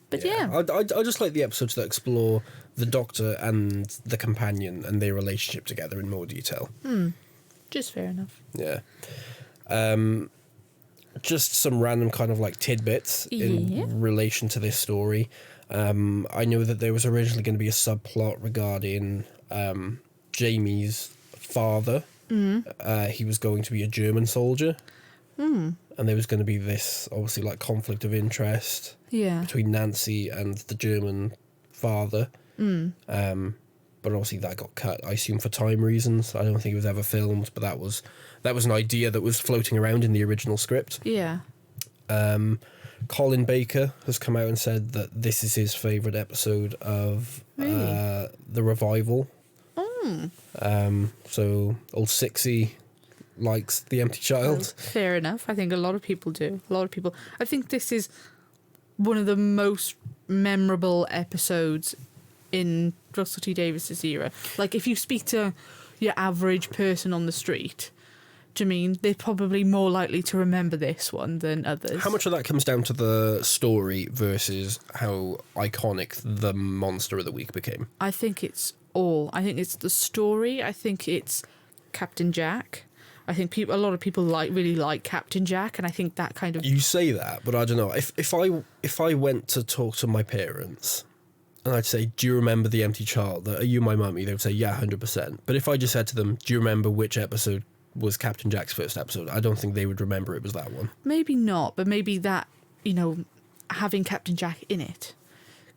But yeah. I just like the episodes that explore the Doctor and the companion and their relationship together in more detail. Just fair enough. Yeah. Just some random kind of like tidbits in relation to this story. I know that there was originally going to be a subplot regarding Jamie's father. He was going to be a German soldier. And there was going to be this, obviously, like, conflict of interest between Nancy and the German father. But obviously that got cut, I assume, for time reasons. I don't think it was ever filmed, but that was an idea that was floating around in the original script. Yeah. Colin Baker has come out and said that this is his favourite episode of the revival. So old Sixie likes The Empty Child. Well, fair enough. I think a lot of people do. I think this is one of the most memorable episodes in Russell T Davies's era. Like, if you speak to your average person on the street, do you mean they're probably more likely to remember this one than others? How much of that comes down to the story versus how iconic the Monster of the Week became? I think it's all. I think it's the story. I think it's Captain Jack. I think a lot of people really like Captain Jack, and I think that kind of... You say that, but I don't know. If I went to talk to my parents and I'd say, do you remember The Empty Child? Are you my mummy? They would say, yeah, 100%. But if I just said to them, do you remember which episode was Captain Jack's first episode? I don't think they would remember it was that one. Maybe not, but maybe that, having Captain Jack in it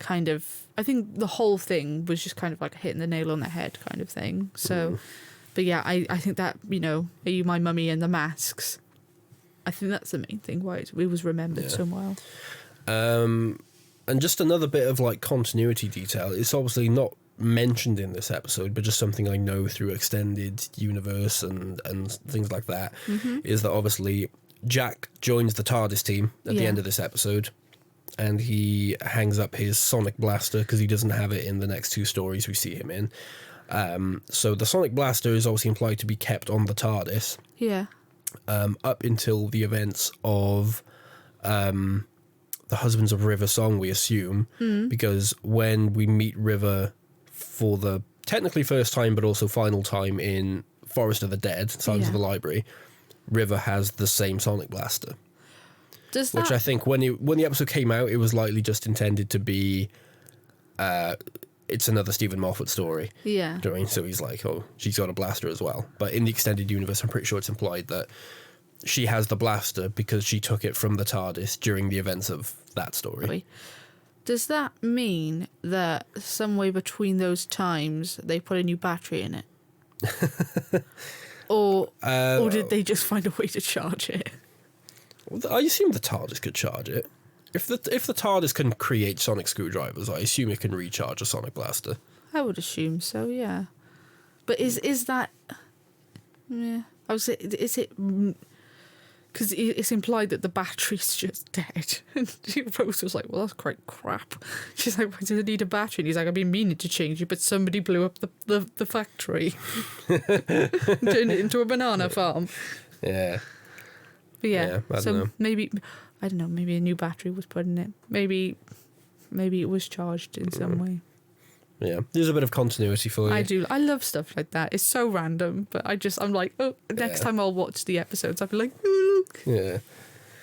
kind of... I think the whole thing was just kind of like hitting the nail on the head kind of thing. So... But yeah, I think that, Are You My Mummy and the Masks, I think that's the main thing, why it was remembered so well. And just another bit of, like, continuity detail. It's obviously not mentioned in this episode, but just something I know through extended universe and things like that, is that obviously Jack joins the TARDIS team at the end of this episode, and he hangs up his sonic blaster because he doesn't have it in the next two stories we see him in. So the sonic blaster is obviously implied to be kept on the TARDIS. Yeah. Up until the events of the Husbands of River song, we assume, because when we meet River for the technically first time but also final time in Forest of the Dead, Silence of the Library, River has the same sonic blaster. Which I think when the episode came out, it was likely just intended to be, it's another Steven Moffat story. Yeah. Do you know what I mean? So he's like, oh, she's got a blaster as well. But in the extended universe, I'm pretty sure it's implied that she has the blaster because she took it from the TARDIS during the events of that story. Does that mean that somewhere between those times they put a new battery in it? or did they just find a way to charge it? I assume the TARDIS could charge it. If the TARDIS can create sonic screwdrivers, I assume it can recharge a sonic blaster. I would assume so, yeah. But is that... Yeah. I was... Is it... Because it's implied that the battery's just dead. And Rose was like, well, that's quite crap. She's like, why do they need a battery? And he's like, I've been meaning to change it, but somebody blew up the factory. Turned it into a banana farm. Yeah. But yeah, I don't know. maybe a new battery was put in it. Maybe it was charged in some way. Yeah, there's a bit of continuity for you. I love stuff like that. It's so random, but I'm like, oh, next time I'll watch the episodes, I'll be like, oh, look. Yeah.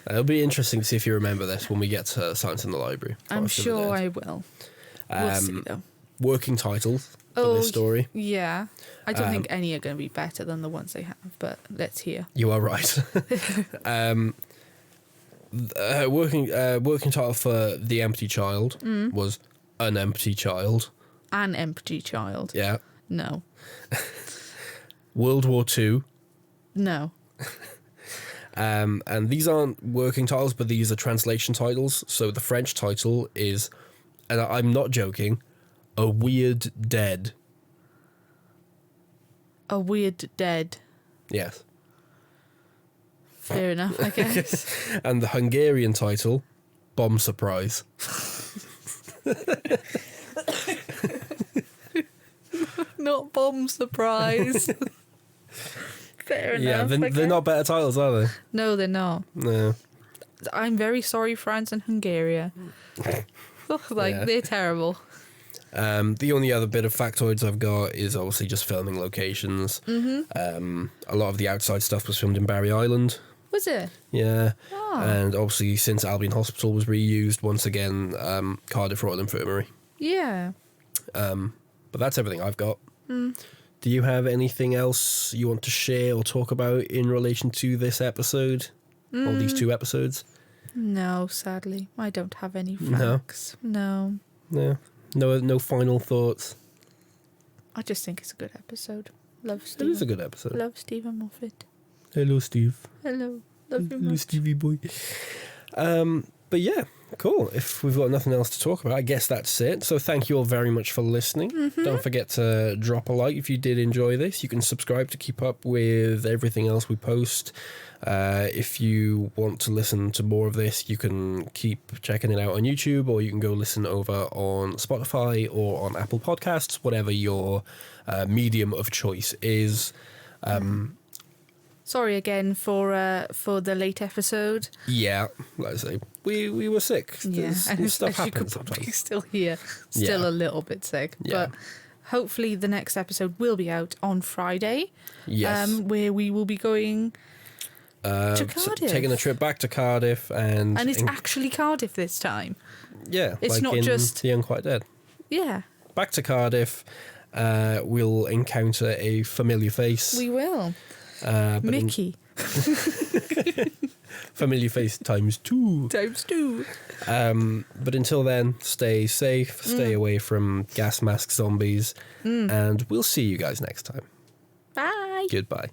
It'll be interesting to see if you remember this when we get to Science in the Library. I'm sure I will. We'll see, though. Working title for this story. Yeah. I don't think any are going to be better than the ones they have, but let's hear. You are right. Working title for The Empty Child was An Empty Child. An Empty Child. Yeah. No. World War II. No. And these aren't working titles, but these are translation titles. So the French title is, and I'm not joking, A Weird Dead. A Weird Dead. Yes. Fair enough, I guess. And the Hungarian title, Bomb Surprise. Not Bomb Surprise. Fair enough. Yeah, they're not better titles, are they? No, they're not. No. I'm very sorry, France and Hungary. They're terrible. The only other bit of factoids I've got is obviously just filming locations. Mm-hmm. A lot of the outside stuff was filmed in Barry Island. Was it? Yeah. Oh. And obviously since Albion Hospital was reused, once again, Cardiff Royal Infirmary. Yeah. But that's everything I've got. Mm. Do you have anything else you want to share or talk about in relation to this episode? Or these two episodes? No, sadly. I don't have any facts. No. No final thoughts? I just think it's a good episode. Love Steven. It is a good episode. Love Steven Moffat. Hello, Steve. Hello. Love you much. Hello, Stevie boy. But yeah, cool. If we've got nothing else to talk about, I guess that's it. So thank you all very much for listening. Mm-hmm. Don't forget to drop a like if you did enjoy this. You can subscribe to keep up with everything else we post. If you want to listen to more of this, you can keep checking it out on YouTube, or you can go listen over on Spotify or on Apple Podcasts, whatever your medium of choice is. Sorry again for the late episode. Yeah, like I say, we were sick. Yeah, and stuff as you could happens probably sometimes. still hear, still a little bit sick. Yeah. But hopefully the next episode will be out on Friday. Yes. Where we will be going to Cardiff. Taking a trip back to Cardiff, and it's actually Cardiff this time. Yeah, it's like not in just The Unquite Dead. Yeah. Back to Cardiff, we'll encounter a familiar face. We will. Mickey. Familiar face times 2. Times 2. But until then, stay safe, stay away from gas mask zombies, and we'll see you guys next time. Bye. Goodbye.